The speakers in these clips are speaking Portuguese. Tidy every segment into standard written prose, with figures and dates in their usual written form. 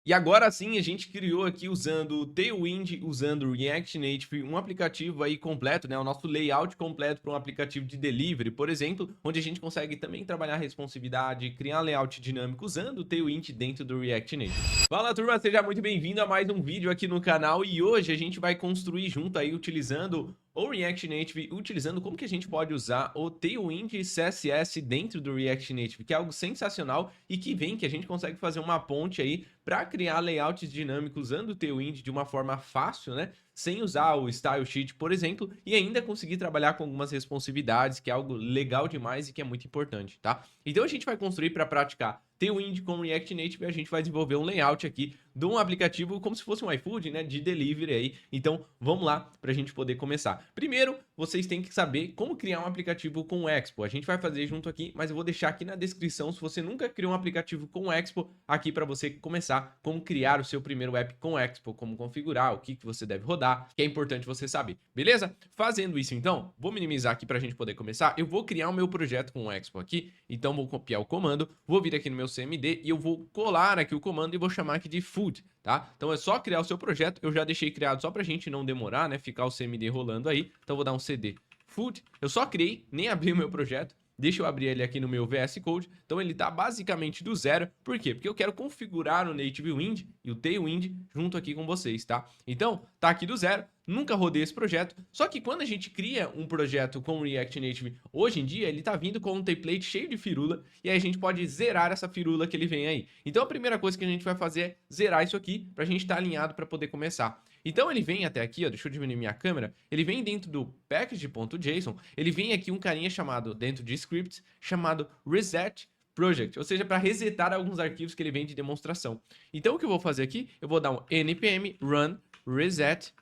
E agora sim a gente criou aqui usando o Tailwind, usando o React Native, um aplicativo aí completo, né, o nosso layout completo para um aplicativo de delivery, por exemplo, onde a gente consegue também trabalhar a responsividade, criar layout dinâmico usando o Tailwind dentro do React Native. Fala turma, seja muito bem-vindo a mais um vídeo aqui no canal e hoje a gente vai construir junto aí utilizando o React Native, utilizando como que a gente pode usar o Tailwind CSS dentro do React Native, que é algo sensacional e que vem que a gente consegue fazer uma ponte aí para criar layouts dinâmicos usando o Tailwind de uma forma fácil, né? Sem usar o Style Sheet, por exemplo, e ainda conseguir trabalhar com algumas responsividades, que é algo legal demais e que é muito importante, tá? Então a gente vai construir para praticar Tailwind com React Native e a gente vai desenvolver um layout aqui de um aplicativo como se fosse um iFood, né, de delivery aí. Então, vamos lá para a gente poder começar. Primeiro, vocês têm que saber como criar um aplicativo com o Expo. A gente vai fazer junto aqui, mas eu vou deixar aqui na descrição, se você nunca criou um aplicativo com o Expo, aqui para você começar como criar o seu primeiro app com o Expo, como configurar, o que você deve rodar, que é importante você saber. Beleza? Fazendo isso então, vou minimizar aqui para a gente poder começar. Eu vou criar o meu projeto com o Expo aqui, então vou copiar o comando, vou vir aqui no meu CMD e eu vou colar aqui o comando e vou chamar aqui de food, tá? Então é só criar o seu projeto, eu já deixei criado só pra gente não demorar, né, ficar o CMD rolando aí. Então vou dar um CD food, eu só criei, nem abri o meu projeto. Deixa eu abrir ele aqui no meu VS Code. Então ele tá basicamente do zero. Por quê? Porque eu quero configurar o Native Wind e o Tailwind junto aqui com vocês, tá? Então, tá aqui do zero. Nunca rodei esse projeto. Só que quando a gente cria um projeto com React Native, hoje em dia, ele tá vindo com um template cheio de firula. E aí a gente pode zerar essa firula que ele vem aí. Então a primeira coisa que a gente vai fazer é zerar isso aqui pra gente estar alinhado para poder começar. Então ele vem até aqui, ó, deixa eu diminuir minha câmera, ele vem dentro do package.json, ele vem aqui um carinha chamado, dentro de scripts, chamado reset project, ou seja, para resetar alguns arquivos que ele vem de demonstração. Então o que eu vou fazer aqui, eu vou dar um npm run reset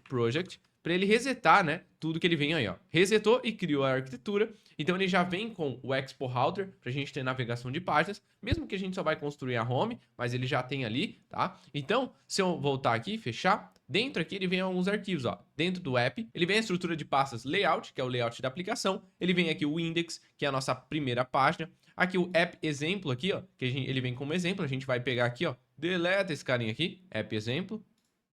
project, para ele resetar, né, tudo que ele vem aí, ó. Resetou e criou a arquitetura. Então ele já vem com o Expo Router para a gente ter navegação de páginas, mesmo que a gente só vai construir a home, mas ele já tem ali, tá? Então, se eu voltar aqui e fechar, dentro aqui ele vem alguns arquivos, ó. Dentro do app, ele vem a estrutura de pastas layout, que é o layout da aplicação. Ele vem aqui o index, que é a nossa primeira página. Aqui o app exemplo aqui, ó, que ele vem como exemplo. A gente vai pegar aqui, ó, deleta esse carinha aqui, app exemplo,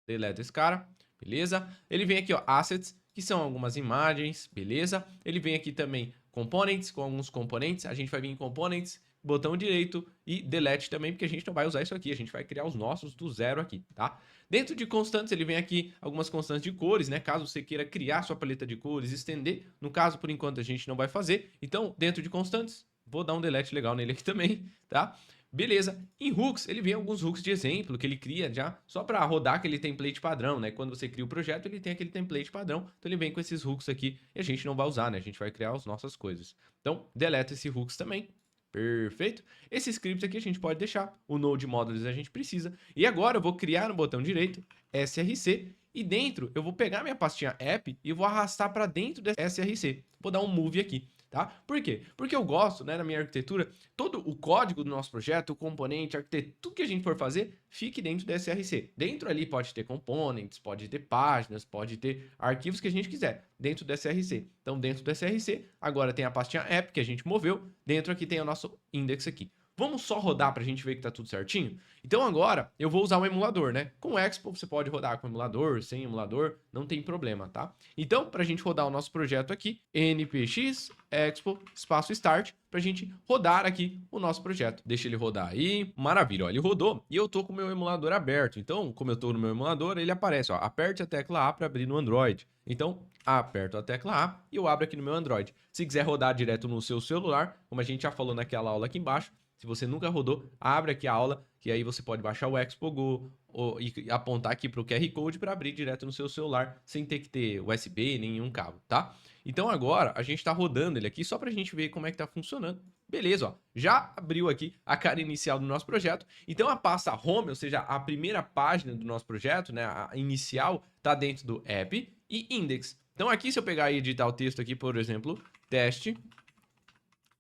deleta esse cara. Beleza? Ele vem aqui, ó, assets, que são algumas imagens, beleza? Ele vem aqui também components, com alguns componentes. A gente vai vir em components, botão direito e delete também, porque a gente não vai usar isso aqui. A gente vai criar os nossos do zero aqui, tá? Dentro de constantes, ele vem aqui algumas constantes de cores, né? Caso você queira criar sua paleta de cores, estender. No caso, por enquanto, a gente não vai fazer. Então, dentro de constantes, vou dar um delete legal nele aqui também, tá? Beleza, em hooks, ele vem alguns hooks de exemplo que ele cria já só para rodar aquele template padrão, né? Quando você cria o projeto, ele tem aquele template padrão, então ele vem com esses hooks aqui e a gente não vai usar, né? A gente vai criar as nossas coisas. Então, deleta esse hooks também. Perfeito. Esse script aqui a gente pode deixar, o Node Modules a gente precisa. E agora eu vou criar no botão direito src e dentro eu vou pegar minha pastinha app e vou arrastar para dentro dessa src. Vou dar um move aqui. Tá? Por quê? Porque eu gosto, né, na minha arquitetura, todo o código do nosso projeto, o componente, a arquitetura, tudo que a gente for fazer, fique dentro da SRC. Dentro ali pode ter components, pode ter páginas, pode ter arquivos que a gente quiser, dentro da SRC. Então, dentro da SRC, agora tem a pastinha app que a gente moveu, dentro aqui tem o nosso index aqui. Vamos só rodar para a gente ver que tá tudo certinho? Então agora eu vou usar um emulador, né? Com o Expo você pode rodar com emulador, sem emulador, não tem problema, tá? Então, para a gente rodar o nosso projeto aqui, npx expo espaço start, para a gente rodar aqui o nosso projeto. Deixa ele rodar aí, maravilha, ó, ele rodou e eu tô com o meu emulador aberto. Então, como eu tô no meu emulador, ele aparece, ó, aperte a tecla A para abrir no Android. Então, aperto a tecla A e eu abro aqui no meu Android. Se quiser rodar direto no seu celular, como a gente já falou naquela aula aqui embaixo, se você nunca rodou, abre aqui a aula, que aí você pode baixar o Expo Go e apontar aqui para o QR Code para abrir direto no seu celular, sem ter que ter USB, nenhum cabo, tá? Então agora a gente está rodando ele aqui só para a gente ver como é que está funcionando. Beleza, ó, já abriu aqui a cara inicial do nosso projeto. Então a pasta home, ou seja, a primeira página do nosso projeto, né, a inicial, está dentro do app e index. Então aqui, se eu pegar e editar o texto aqui, por exemplo, teste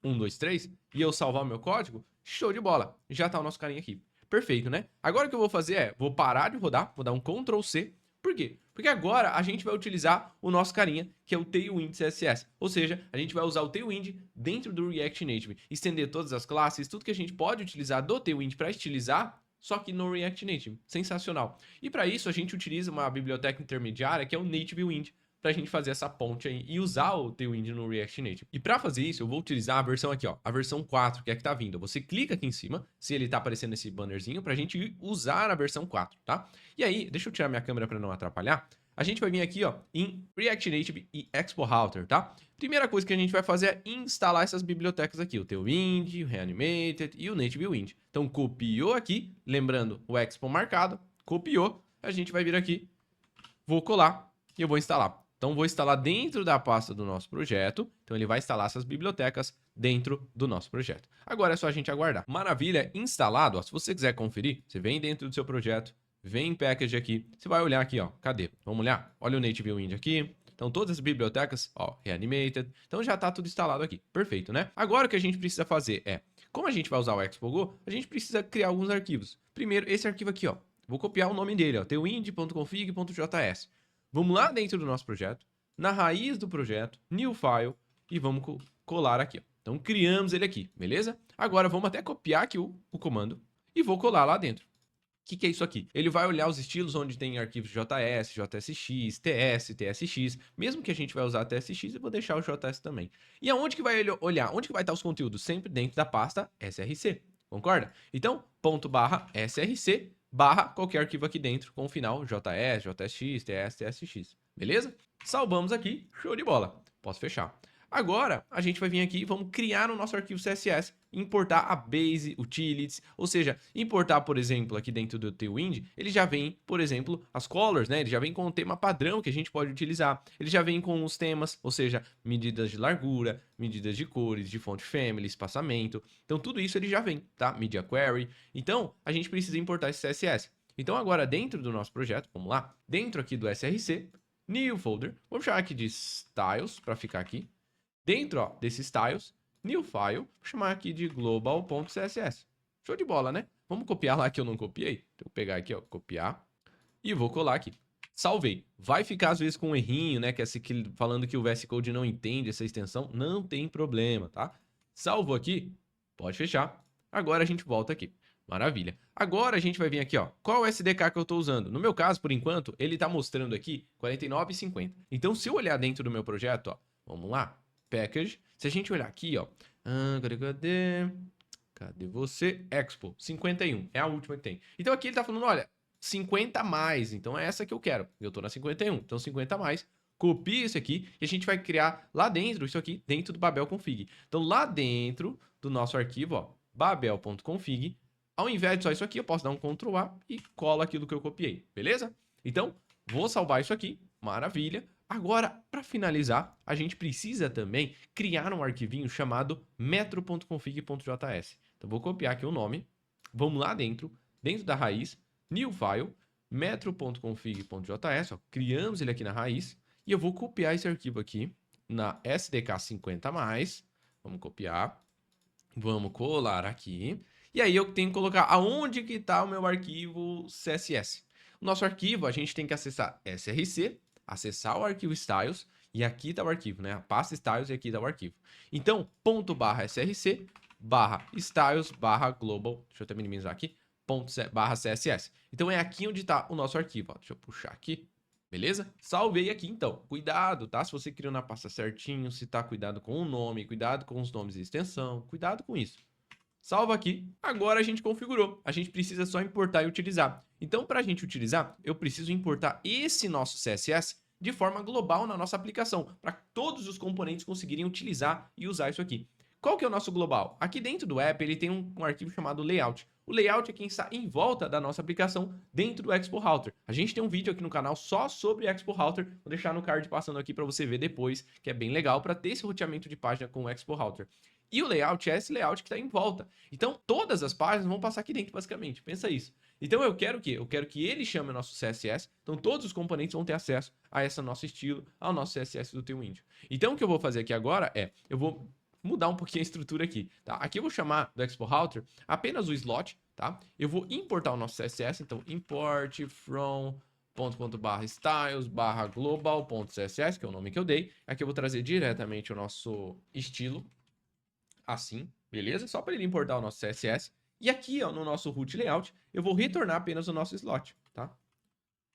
1, 2, 3, e eu salvar o meu código, show de bola, já tá o nosso carinha aqui. Perfeito, né? Agora o que eu vou fazer é, vou parar de rodar, vou dar um Ctrl C. Por quê? Porque agora a gente vai utilizar o nosso carinha, que é o Tailwind CSS. Ou seja, a gente vai usar o Tailwind dentro do React Native. Estender todas as classes, tudo que a gente pode utilizar do Tailwind para estilizar, só que no React Native. Sensacional. E para isso a gente utiliza uma biblioteca intermediária que é o Tailwind, para a gente fazer essa ponte aí e usar o Tailwind no React Native. E para fazer isso, eu vou utilizar a versão aqui, ó, a versão 4, que é a que tá vindo. Você clica aqui em cima, se ele tá aparecendo esse bannerzinho, pra gente usar a versão 4, tá? E aí, deixa eu tirar minha câmera para não atrapalhar. A gente vai vir aqui, ó, em React Native e Expo Router, tá? Primeira coisa que a gente vai fazer é instalar essas bibliotecas aqui, o Tailwind, o Reanimated e o Tailwind. Então, copiou aqui, lembrando o Expo marcado, copiou, a gente vai vir aqui, vou colar e eu vou instalar. Então, vou instalar dentro da pasta do nosso projeto. Então, ele vai instalar essas bibliotecas dentro do nosso projeto. Agora é só a gente aguardar. Maravilha, instalado. Ó, se você quiser conferir, você vem dentro do seu projeto, vem em Package aqui. Você vai olhar aqui, ó. Cadê? Vamos olhar? Olha o Tailwind aqui. Então, todas as bibliotecas, ó, Reanimated. Então, já está tudo instalado aqui. Perfeito, né? Agora, o que a gente precisa fazer é, como a gente vai usar o ExpoGo, a gente precisa criar alguns arquivos. Primeiro, esse arquivo aqui, ó. Vou copiar o nome dele, ó, tailwind.config.js. Vamos lá dentro do nosso projeto, na raiz do projeto, New File, e vamos colar aqui, ó. Então, criamos ele aqui, beleza? Agora, vamos até copiar aqui o comando e vou colar lá dentro. O que é isso aqui? Ele vai olhar os estilos onde tem arquivos JS, JSX, TS, TSX. Mesmo que a gente vai usar TSX, eu vou deixar o JS também. E aonde que vai ele olhar? Onde que vai estar os conteúdos? Sempre dentro da pasta src. Concorda? Então, ./src barra qualquer arquivo aqui dentro com o final JS, JSX, TS, TSX. Beleza? Salvamos aqui. Show de bola. Posso fechar. Agora, a gente vai vir aqui e vamos criar o nosso arquivo CSS, importar a base, utilities, ou seja, importar, por exemplo, aqui dentro do Tailwind, ele já vem, por exemplo, as colors, né? Ele já vem com o tema padrão que a gente pode utilizar. Ele já vem com os temas, ou seja, medidas de largura, medidas de cores, de font family, espaçamento. Então, tudo isso ele já vem, tá? Media query. Então, a gente precisa importar esse CSS. Então, agora, dentro do nosso projeto, vamos lá, dentro aqui do src, new folder, vamos chamar aqui de styles, para ficar aqui. Dentro, ó, desses styles, new file, vou chamar aqui de global.css. Show de bola, né? Vamos copiar lá que eu não copiei. Então, vou pegar aqui, ó, copiar e vou colar aqui. Salvei. Vai ficar às vezes com um errinho, né, que é falando que o VS Code não entende essa extensão, não tem problema, tá? Salvou aqui, pode fechar. Agora a gente volta aqui. Maravilha. Agora a gente vai vir aqui, ó. Qual o SDK que eu estou usando? No meu caso, por enquanto, ele está mostrando aqui 49,50. Então, se eu olhar dentro do meu projeto, ó, vamos lá. Package. Se a gente olhar aqui, ó. Cadê você? Expo, 51. É a última que tem. Então aqui ele tá falando, olha, 50 a mais. Então é essa que eu quero. Eu tô na 51. Então 50 a mais. Copia isso aqui e a gente vai criar lá dentro, isso aqui, dentro do Babel Config. Então lá dentro do nosso arquivo, ó, babel.config, ao invés de só isso aqui, eu posso dar um Ctrl A e colo aquilo que eu copiei, beleza? Então, vou salvar isso aqui, maravilha. Agora, para finalizar, a gente precisa também criar um arquivinho chamado metro.config.js. Então, vou copiar aqui o nome, vamos lá dentro da raiz, new file, metro.config.js, ó, criamos ele aqui na raiz, e eu vou copiar esse arquivo aqui na SDK50+, vamos copiar, vamos colar aqui, e aí eu tenho que colocar aonde que está o meu arquivo CSS. O nosso arquivo, a gente tem que acessar src, acessar o arquivo styles, e aqui está o arquivo, né? A pasta styles e aqui está o arquivo. Então, ./src, /styles, /global, deixa eu até minimizar aqui, ./css. Então, é aqui onde está o nosso arquivo, ó. Deixa eu puxar aqui, beleza? Salvei aqui, então. Cuidado, tá? Se você criou na pasta certinho, se tá, cuidado com o nome, cuidado com os nomes de extensão, cuidado com isso. Salva aqui. Agora a gente configurou. A gente precisa só importar e utilizar. Então, para a gente utilizar, eu preciso importar esse nosso CSS de forma global na nossa aplicação, para todos os componentes conseguirem utilizar e usar isso aqui. Qual que é o nosso global? Aqui dentro do app, ele tem um arquivo chamado layout. O layout é quem está em volta da nossa aplicação dentro do Expo Router. A gente tem um vídeo aqui no canal só sobre Expo Router. Vou deixar no card passando aqui para você ver depois, que é bem legal para ter esse roteamento de página com o Expo Router. E o layout é esse layout que está em volta. Então, todas as páginas vão passar aqui dentro, basicamente. Pensa isso. Então, eu quero o quê? Eu quero que ele chame o nosso CSS. Então, todos os componentes vão ter acesso a esse nosso estilo, ao nosso CSS do Tailwind. Então, o que eu vou fazer aqui agora é, eu vou mudar um pouquinho a estrutura aqui, tá? Aqui eu vou chamar do Expo Router apenas o slot, tá? Eu vou importar o nosso CSS, então, import from styles global.css, que é o nome que eu dei. Aqui eu vou trazer diretamente o nosso estilo, assim, beleza? Só para ele importar o nosso CSS. E aqui, ó, no nosso root layout, eu vou retornar apenas o nosso slot, tá?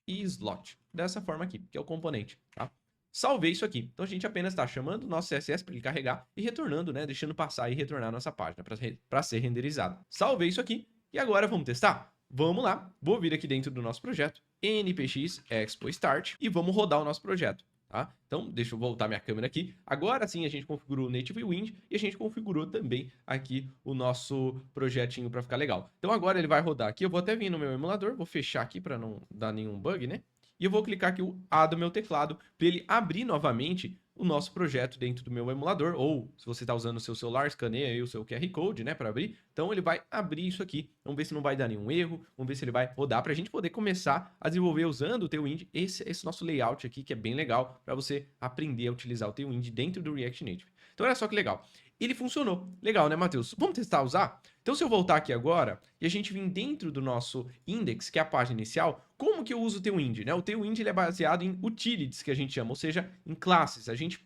E slot, dessa forma aqui, que é o componente, tá? Salvei isso aqui. Então a gente apenas está chamando o nosso CSS para ele carregar e retornando, né? Deixando passar e retornar a nossa página para ser renderizada. Salvei isso aqui e agora vamos testar? Vamos lá, vou vir aqui dentro do nosso projeto, npx expo start e vamos rodar o nosso projeto. Tá? Então, deixa eu voltar minha câmera aqui. Agora sim a gente configurou o Native Wind e a gente configurou também aqui o nosso projetinho para ficar legal. Então agora ele vai rodar aqui. Eu vou até vir no meu emulador, vou fechar aqui para não dar nenhum bug, né? E eu vou clicar aqui o A do meu teclado para ele abrir novamente o nosso projeto dentro do meu emulador, ou se você está usando o seu celular, escaneia aí o seu QR Code, né, para abrir. Então ele vai abrir isso aqui. Vamos ver se não vai dar nenhum erro, vamos ver se ele vai rodar para a gente poder começar a desenvolver usando o Tailwind esse nosso layout aqui, que é bem legal para você aprender a utilizar o Tailwind dentro do React Native. Então olha só que legal. Ele funcionou. Legal, né, Matheus? Vamos testar usar? Então, se eu voltar aqui agora e a gente vir dentro do nosso index, que é a página inicial, como que eu uso o Tailwind, né? O Tailwind ele é baseado em utilities, que a gente chama, ou seja, em classes. A gente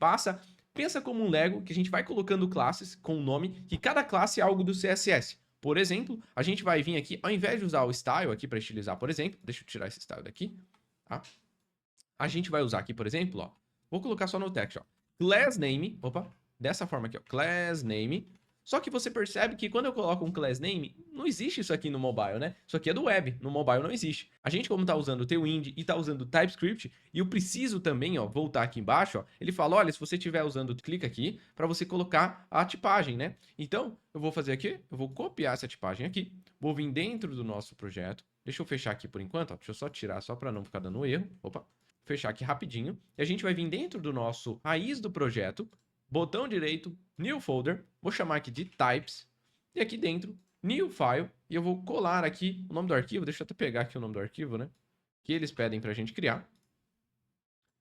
pensa como um Lego, que a gente vai colocando classes com o nome, que cada classe é algo do CSS. Por exemplo, a gente vai vir aqui, ao invés de usar o style aqui para estilizar, por exemplo, deixa eu tirar esse style daqui, tá? A gente vai usar aqui, por exemplo, ó, vou colocar só no text, ó, class name, opa, dessa forma aqui, ó, class name. Só que você percebe que quando eu coloco um class name, não existe isso aqui no mobile, né? Isso aqui é do web, no mobile não existe. A gente, como tá usando o Tailwind e tá usando o TypeScript, e eu preciso também, ó, voltar aqui embaixo, ó, ele fala, olha, se você estiver usando, clica aqui para você colocar a tipagem, né? Então, eu vou fazer aqui, eu vou copiar essa tipagem aqui, vou vir dentro do nosso projeto, deixa eu fechar aqui por enquanto, ó, deixa eu só tirar, só para não ficar dando erro, opa, fechar aqui rapidinho, e a gente vai vir dentro do nosso raiz do projeto, botão direito, New Folder, vou chamar aqui de Types, e aqui dentro, New File, e eu vou colar aqui o nome do arquivo, deixa eu até pegar aqui o nome do arquivo, né, que eles pedem pra gente criar.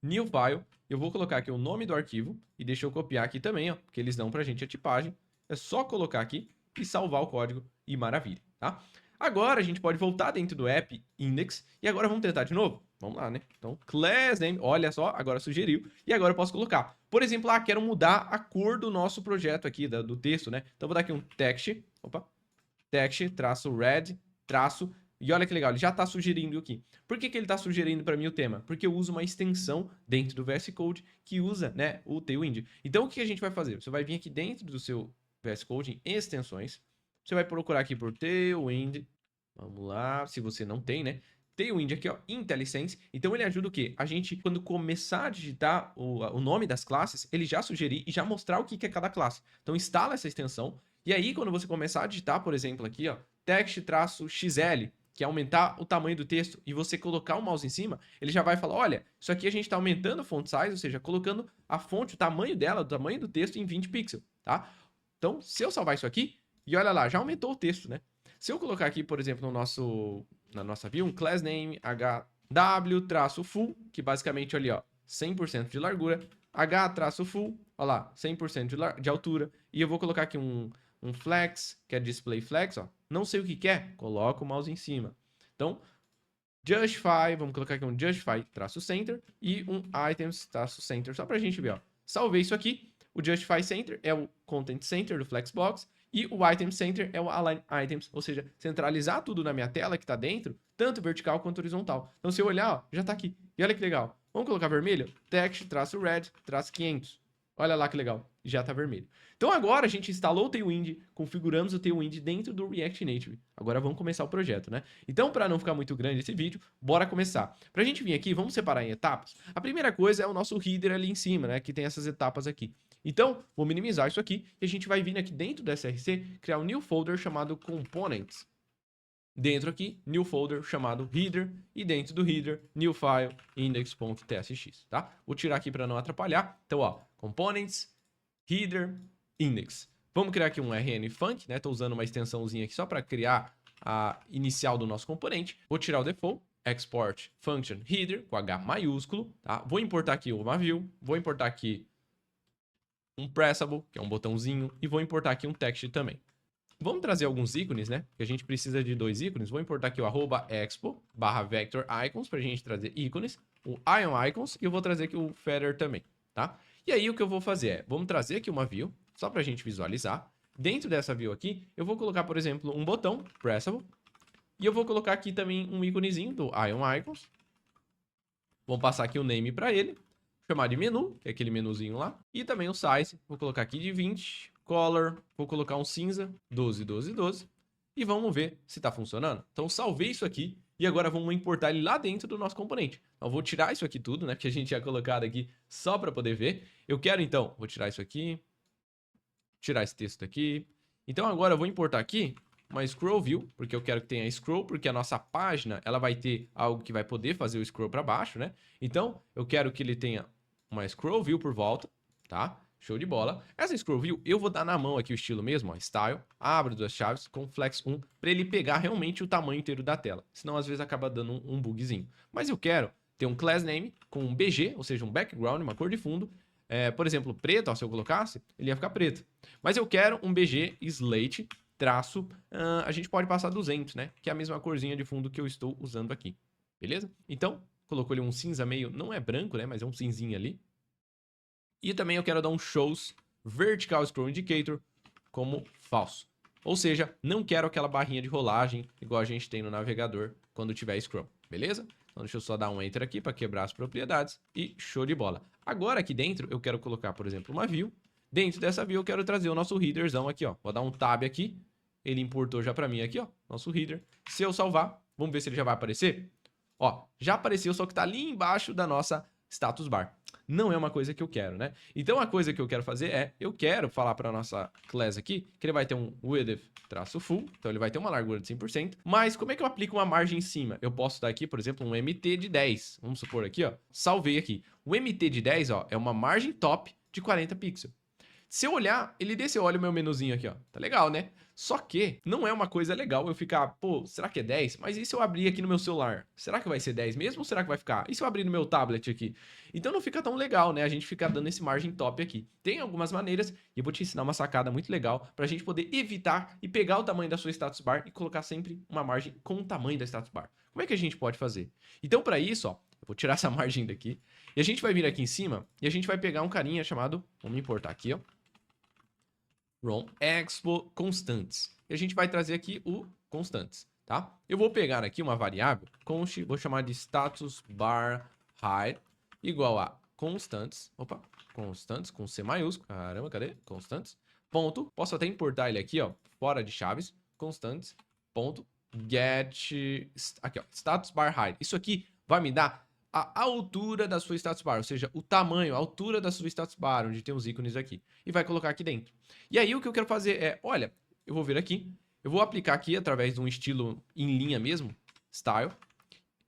New File, eu vou colocar aqui o nome do arquivo, e deixa eu copiar aqui também, ó, porque eles dão pra gente a tipagem, é só colocar aqui e salvar o código, e maravilha, tá? Agora a gente pode voltar dentro do app index, e agora vamos tentar de novo? Vamos lá, né? Então, class name, olha só, agora sugeriu. E agora eu posso colocar, por exemplo, quero mudar a cor do nosso projeto aqui, do texto, né? Então, vou dar aqui um text, text, traço red, traço, e olha que legal, ele já está sugerindo aqui. Por que ele está sugerindo para mim o tema? Porque eu uso uma extensão dentro do VS Code que usa, né, o Tailwind. Então, o que a gente vai fazer? Você vai vir aqui dentro do seu VS Code em extensões, você vai procurar aqui por Tailwind, vamos lá, se você não tem, né? Tailwind aqui, ó, IntelliSense. Então ele ajuda o quê? A gente, quando começar a digitar o nome das classes, ele já sugerir e já mostrar o que é cada classe. Então instala essa extensão. E aí, quando você começar a digitar, por exemplo, aqui, ó, text-xl, que é aumentar o tamanho do texto, e você colocar o mouse em cima, ele já vai falar, olha, isso aqui a gente está aumentando o font size, ou seja, colocando a fonte, o tamanho dela, o tamanho do texto em 20 pixels, tá? Então, se eu salvar isso aqui, e olha lá, já aumentou o texto, né? Se eu colocar aqui, por exemplo, na nossa view, um class name hw-full, que basicamente, ali, ó, 100% de largura, h-full, ó lá, 100% de altura, e eu vou colocar aqui um flex, que é display flex, ó, não sei o que quer, coloca o mouse em cima. Então, justify, vamos colocar aqui um justify-center e um items-center, só pra gente ver, ó. Salvei isso aqui, o justify center é o content center do Flexbox, e o Item Center é o Align Items, ou seja, centralizar tudo na minha tela que está dentro, tanto vertical quanto horizontal. Então, se eu olhar, ó, já está aqui. E olha que legal. Vamos colocar vermelho? Text-red-500. Olha lá que legal. Já está vermelho. Então, agora a gente instalou o Tailwind, configuramos o Tailwind dentro do React Native. Agora vamos começar o projeto, né? Então, para não ficar muito grande esse vídeo, bora começar. Para a gente vir aqui, vamos separar em etapas. A primeira coisa é o nosso header ali em cima, né? Que tem essas etapas aqui. Então, vou minimizar isso aqui e a gente vai vir aqui dentro da SRC, criar um new folder chamado Components. Dentro aqui, new folder chamado Header e dentro do Header, new file index.tsx, tá? Vou tirar aqui para não atrapalhar. Então, ó, Components, Header, Index. Vamos criar aqui um rnfunc, né? Tô usando uma extensãozinha aqui só para criar a inicial do nosso componente. Vou tirar o default, export function header com H maiúsculo, tá? Vou importar aqui uma view, vou importar aqui um pressable, que é um botãozinho, e vou importar aqui um text também. Vamos trazer alguns ícones, né? Que a gente precisa de 2 ícones. Vou importar aqui o @expo/vector-icons para a gente trazer ícones, o ion icons, e eu vou trazer aqui o feather também, tá? E aí o que eu vou fazer é, vamos trazer aqui uma view, só para a gente visualizar, Dentro dessa view aqui, eu vou colocar, por exemplo, um botão, pressable, e eu vou colocar aqui também um íconezinho do Ion Icons. Vou passar aqui o name para ele, chamar de menu, que é aquele menuzinho lá, e também o size, vou colocar aqui de 20, color, vou colocar um cinza, 12, 12, 12, e vamos ver se está funcionando. Então salvei isso aqui, e agora vamos importar ele lá dentro do nosso componente. Então vou tirar isso aqui tudo, né, que a gente tinha colocado aqui só para poder ver. Eu quero então, vou tirar isso aqui, tirar esse texto aqui. Então agora eu vou importar aqui uma scroll view, porque eu quero que tenha scroll, porque a nossa página ela vai ter algo que vai poder fazer o scroll para baixo, né? Então eu quero que ele tenha uma scroll view por volta, tá? Show de bola. Essa scroll view eu vou dar na mão aqui o estilo mesmo, ó, style, abre duas chaves com flex 1 para ele pegar realmente o tamanho inteiro da tela. Senão às vezes acaba dando um bugzinho. Mas eu quero ter um class name com um BG, ou seja, um background, uma cor de fundo. Por exemplo, preto, ó, se eu colocasse, ele ia ficar preto. Mas eu quero um BG slate traço, a gente pode passar 200, né? Que é a mesma corzinha de fundo que eu estou usando aqui. Beleza? Então, colocou ali um cinza meio, não é branco, né? Mas é um cinzinho ali. E também eu quero dar um shows vertical scroll indicator como falso. Ou seja, não quero aquela barrinha de rolagem igual a gente tem no navegador quando tiver scroll. Beleza? Então deixa eu só dar um enter aqui para quebrar as propriedades e show de bola. Agora aqui dentro eu quero colocar, por exemplo, uma view. Dentro dessa view eu quero trazer o nosso headerzão aqui, ó. Vou dar um tab aqui. Ele importou já para mim aqui, ó, nosso header. Se eu salvar, vamos ver se ele já vai aparecer. Ó, já apareceu, só que tá ali embaixo da nossa status bar. Não é uma coisa que eu quero, né? Então a coisa que eu quero fazer é, eu quero falar para nossa class aqui, que ele vai ter um width -full, então ele vai ter uma largura de 100%, mas como é que eu aplico uma margem em cima? Eu posso dar aqui, por exemplo, um MT de 10, vamos supor aqui, ó, salvei aqui. O MT de 10, ó, é uma margem top de 40 pixels. Se eu olhar, ele desceu, olha o meu menuzinho aqui, ó. Tá legal, né? Só que não é uma coisa legal eu ficar, pô, será que é 10? Mas e se eu abrir aqui no meu celular? Será que vai ser 10 mesmo ou será que vai ficar? E se eu abrir no meu tablet aqui? Então não fica tão legal, né? A gente fica dando esse margem top aqui. Tem algumas maneiras e eu vou te ensinar uma sacada muito legal pra gente poder evitar e pegar o tamanho da sua status bar e colocar sempre uma margem com o tamanho da status bar. Como é que a gente pode fazer? Então pra isso, ó, eu vou tirar essa margem daqui e a gente vai vir aqui em cima e a gente vai pegar um carinha chamado, vamos importar aqui, ó. Rom expo constantes. E a gente vai trazer aqui o constantes, tá? Eu vou pegar aqui uma variável, const, vou chamar de status bar height, igual a constantes, constantes com C maiúsculo, caramba, cadê? Constantes, ponto, posso até importar ele aqui, ó, fora de chaves, constantes, ponto, get, aqui, ó, status bar height. Isso aqui vai me dar a altura da sua status bar, ou seja, o tamanho, a altura da sua status bar, onde tem os ícones aqui, e vai colocar aqui dentro. E aí o que eu quero fazer é, olha, eu vou vir aqui, eu vou aplicar aqui através de um estilo em linha mesmo, style,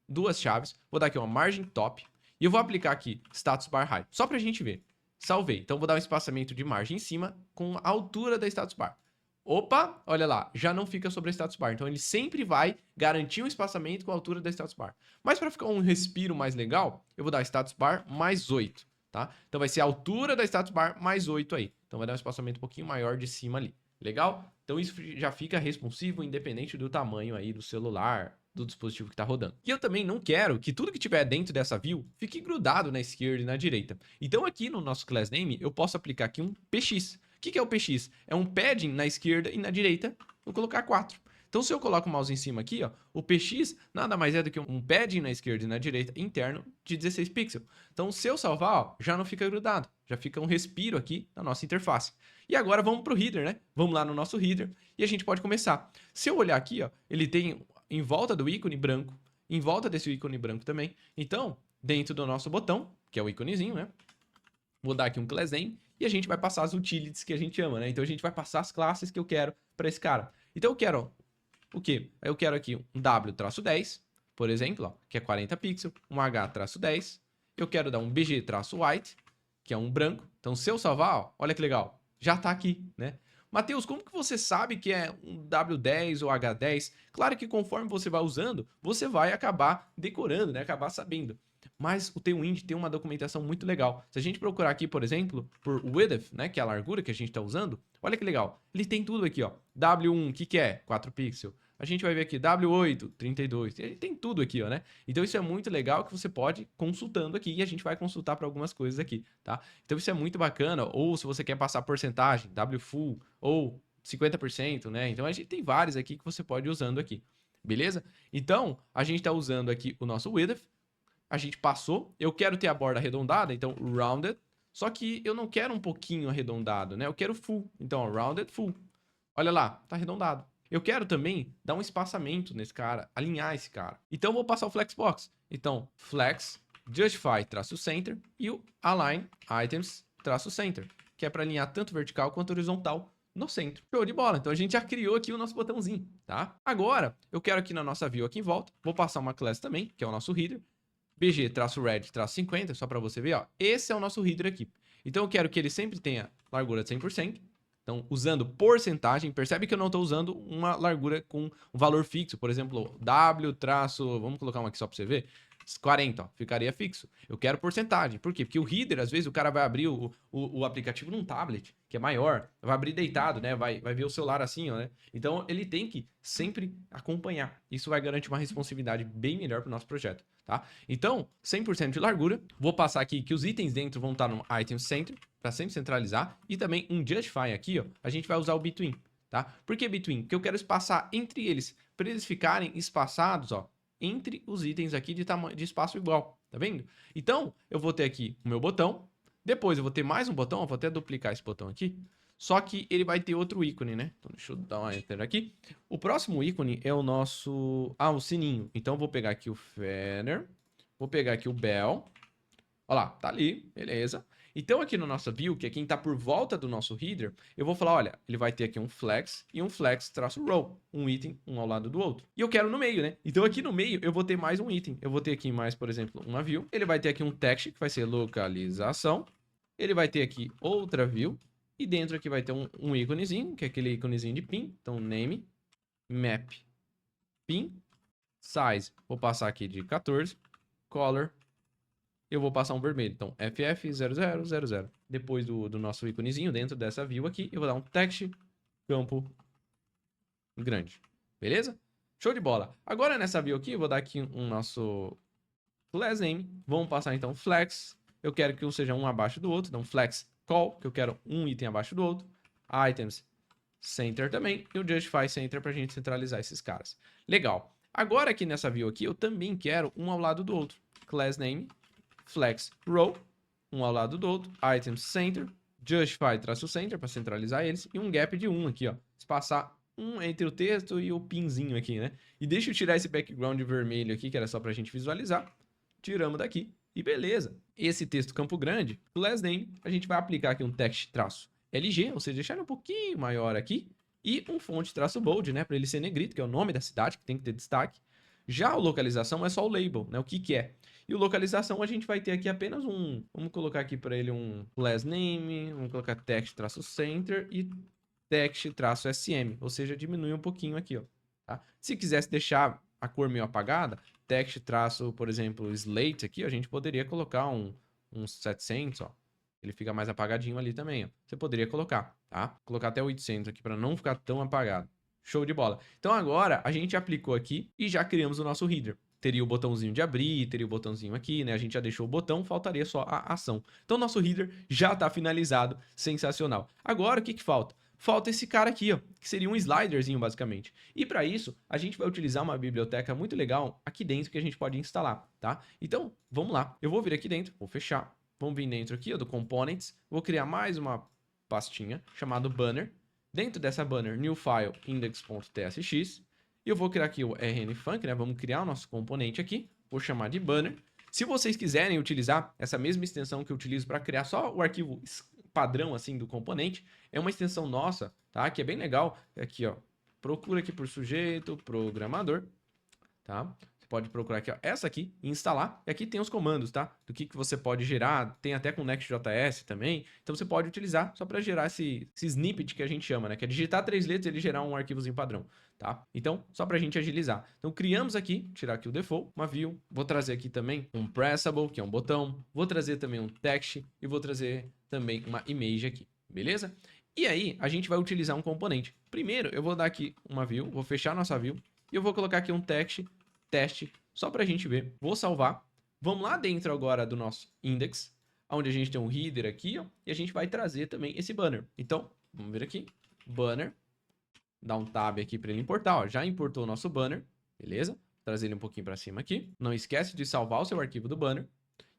duas chaves, vou dar aqui uma margem top, e eu vou aplicar aqui status bar height, só pra gente ver. Salvei, então vou dar um espaçamento de margem em cima com a altura da status bar. Opa, olha lá, já não fica sobre a status bar. Então ele sempre vai garantir um espaçamento com a altura da status bar. Mas para ficar um respiro mais legal, eu vou dar status bar mais 8, tá? Então vai ser a altura da status bar mais 8 aí. Então vai dar um espaçamento um pouquinho maior de cima ali. Legal? Então isso já fica responsivo independente do tamanho aí do celular, do dispositivo que está rodando. E eu também não quero que tudo que tiver dentro dessa view fique grudado na esquerda e na direita. Então aqui no nosso class name eu posso aplicar aqui um px. O que é o px? É um padding na esquerda e na direita, vou colocar 4. Então se eu coloco o mouse em cima aqui, ó, o px nada mais é do que um padding na esquerda e na direita interno de 16 pixels. Então se eu salvar, ó, já não fica grudado, já fica um respiro aqui na nossa interface. E agora vamos para o header, né? Vamos lá no nosso header e a gente pode começar. Se eu olhar aqui, ó, ele tem em volta do ícone branco, em volta desse ícone branco também. Então, dentro do nosso botão, que é o íconezinho, né? Vou dar aqui um class name e a gente vai passar as utilities que a gente ama, né? Então a gente vai passar as classes que eu quero para esse cara. Então eu quero o quê? Eu quero aqui um W-10, por exemplo, ó, que é 40 pixels, um H-10. Eu quero dar um BG-white, que é um branco. Então se eu salvar, ó, olha que legal, já tá aqui, né? Matheus, como que você sabe que é um W10 ou H10? Claro que conforme você vai usando, você vai acabar decorando, né? Acabar sabendo. Mas o Tailwind tem uma documentação muito legal. Se a gente procurar aqui, por exemplo, por width, né, que é a largura que a gente está usando, olha que legal. Ele tem tudo aqui, ó. W1, o que é? 4 pixels. A gente vai ver aqui, W8, 32. Ele tem tudo aqui, ó, né? Então isso é muito legal que você pode ir consultando aqui e a gente vai consultar para algumas coisas aqui, tá? Então isso é muito bacana. Ou se você quer passar porcentagem, W full ou 50%, né? Então a gente tem vários aqui que você pode ir usando aqui, beleza? Então a gente está usando aqui o nosso width, a gente passou, eu quero ter a borda arredondada, então rounded, só que eu não quero um pouquinho arredondado, né? Eu quero full, então ó, rounded full. Olha lá, tá arredondado. Eu quero também dar um espaçamento nesse cara, alinhar esse cara. Então eu vou passar o flexbox. Então flex, justify, traço center e o align items, traço center, que é para alinhar tanto vertical quanto horizontal no centro. Show de bola. Então a gente já criou aqui o nosso botãozinho, tá? Agora, eu quero aqui na nossa view aqui em volta, vou passar uma class também, que é o nosso header, bg-red-50, só para você ver, ó. Esse é o nosso header aqui. Então eu quero que ele sempre tenha largura de 100%. Então, usando porcentagem, percebe que eu não estou usando uma largura com um valor fixo. Por exemplo, W traço, vamos colocar uma aqui só para você ver, 40, ó, ficaria fixo. Eu quero porcentagem. Por quê? Porque o header, às vezes, o cara vai abrir o aplicativo num tablet, que é maior, vai abrir deitado, né? Vai ver o celular assim, ó, né? Então, ele tem que sempre acompanhar. Isso vai garantir uma responsividade bem melhor para o nosso projeto, tá? Então, 100% de largura. Vou passar aqui que os itens dentro vão estar no Item Center, para sempre centralizar. E também um Justify aqui, ó, a gente vai usar o Between, tá? Por que Between? Porque eu quero espaçar entre eles, para eles ficarem espaçados, ó, entre os itens aqui de espaço igual, tá vendo? Então, eu vou ter aqui o meu botão, depois eu vou ter mais um botão, eu vou até duplicar esse botão aqui, só que ele vai ter outro ícone, né? Então, deixa eu dar uma enter aqui. O próximo ícone é o nosso... o sininho. Então, eu vou pegar aqui o Feather, vou pegar aqui o Bell, olha lá, tá ali, beleza. Então, aqui no nosso view, que é quem está por volta do nosso header, eu vou falar, olha, ele vai ter aqui um flex e um flex traço row, um item, um ao lado do outro. E eu quero no meio, né? Então, aqui no meio, eu vou ter mais um item. Eu vou ter aqui mais, por exemplo, uma view. Ele vai ter aqui um text, que vai ser localização. Ele vai ter aqui outra view. E dentro aqui vai ter um íconezinho, que é aquele íconezinho de pin. Então, name, map, pin, size. Vou passar aqui de 14, color, eu vou passar um vermelho. Então, FF0000. Depois do nosso íconezinho, dentro dessa view aqui, eu vou dar um text campo grande. Beleza? Show de bola. Agora, nessa view aqui, eu vou dar aqui um nosso class name. Vamos passar, então, flex. Eu quero que um seja um abaixo do outro. Então, flex call, que eu quero um item abaixo do outro. Items center também. E o justify center para a gente centralizar esses caras. Legal. Agora, aqui nessa view aqui, eu também quero um ao lado do outro. Class name. Flex row, um ao lado do outro, items center, justify traço center para centralizar eles e um gap de 1 aqui, ó, espaçar um entre o texto e o pinzinho aqui, né? E deixa eu tirar esse background vermelho aqui, que era só para a gente visualizar. Tiramos daqui e beleza. Esse texto campo grande, class name, a gente vai aplicar aqui um text traço LG, ou seja, deixar ele um pouquinho maior aqui e um fonte traço bold, né, para ele ser negrito, que é o nome da cidade, que tem que ter destaque. Já a localização é só o label, né, o que é. E o localização a gente vai ter aqui apenas um... Vamos colocar aqui para ele um class name. Vamos colocar text-center e text-sm. Ou seja, diminui um pouquinho aqui, ó. Tá? Se quisesse deixar a cor meio apagada, text por exemplo, slate aqui, a gente poderia colocar uns 700, ó. Ele fica mais apagadinho ali também, ó. Você poderia colocar, tá? Colocar até 800 aqui para não ficar tão apagado. Show de bola. Então agora a gente aplicou aqui e já criamos o nosso header. Teria o botãozinho de abrir, teria o botãozinho aqui, né? A gente já deixou o botão, faltaria só a ação. Então, nosso header já está finalizado, sensacional. Agora, o que falta? Falta esse cara aqui, ó, que seria um sliderzinho, basicamente. E para isso, a gente vai utilizar uma biblioteca muito legal aqui dentro que a gente pode instalar, tá? Então, vamos lá. Eu vou vir aqui dentro, vou fechar. Vamos vir dentro aqui, ó, do Components. Vou criar mais uma pastinha chamada Banner. Dentro dessa banner, new file index.tsx. E eu vou criar aqui o rnfunc, né? Vamos criar o nosso componente aqui. Vou chamar de banner. Se vocês quiserem utilizar essa mesma extensão que eu utilizo para criar só o arquivo padrão assim do componente, é uma extensão nossa, tá? Que é bem legal. Aqui, ó. Procura aqui por sujeito, programador, tá? Você pode procurar aqui, ó, essa aqui e instalar. E aqui tem os comandos, tá? Do que você pode gerar. Tem até com Next.js também. Então você pode utilizar só para gerar esse snippet que a gente chama, né? Que é digitar 3 letras e ele gerar um arquivozinho padrão, tá? Então, só para a gente agilizar. Então, criamos aqui, tirar aqui o default, uma view. Vou trazer aqui também um pressable, que é um botão. Vou trazer também um text e vou trazer também uma image aqui, beleza? E aí, a gente vai utilizar um componente. Primeiro, eu vou dar aqui uma view, vou fechar nossa view e eu vou colocar aqui um text teste, só para a gente ver. Vou salvar. Vamos lá dentro agora do nosso index, onde a gente tem um header aqui, ó, e a gente vai trazer também esse banner. Então, vamos ver aqui, banner, dar um tab aqui para ele importar, ó. Já importou o nosso banner, beleza? Vou trazer ele um pouquinho para cima aqui. Não esquece de salvar o seu arquivo do banner.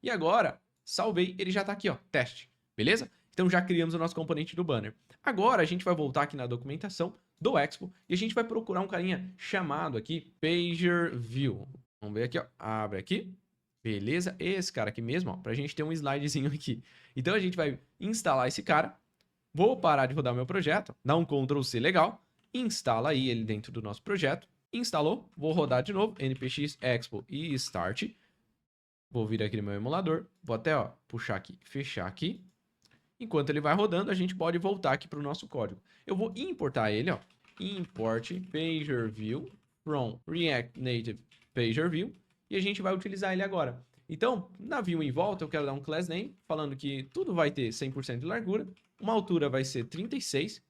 E agora, salvei, ele já tá aqui, ó, teste, beleza? Então já criamos o nosso componente do banner. Agora a gente vai voltar aqui na documentação do Expo e a gente vai procurar um carinha chamado aqui PagerView. Vamos ver aqui, ó, abre aqui. Beleza? Esse cara aqui mesmo, ó, pra gente ter um slidezinho aqui. Então a gente vai instalar esse cara. Vou parar de rodar meu projeto, dá um Ctrl C legal, instala aí ele dentro do nosso projeto. Instalou, vou rodar de novo, npx expo e start. Vou vir aqui no meu emulador, vou até, ó, puxar aqui, fechar aqui. Enquanto ele vai rodando, a gente pode voltar aqui para o nosso código. Eu vou importar ele, ó, import PagerView from React Native PagerView, e a gente vai utilizar ele agora. Então, na view em volta, eu quero dar um class name, falando que tudo vai ter 100% de largura, uma altura vai ser 36,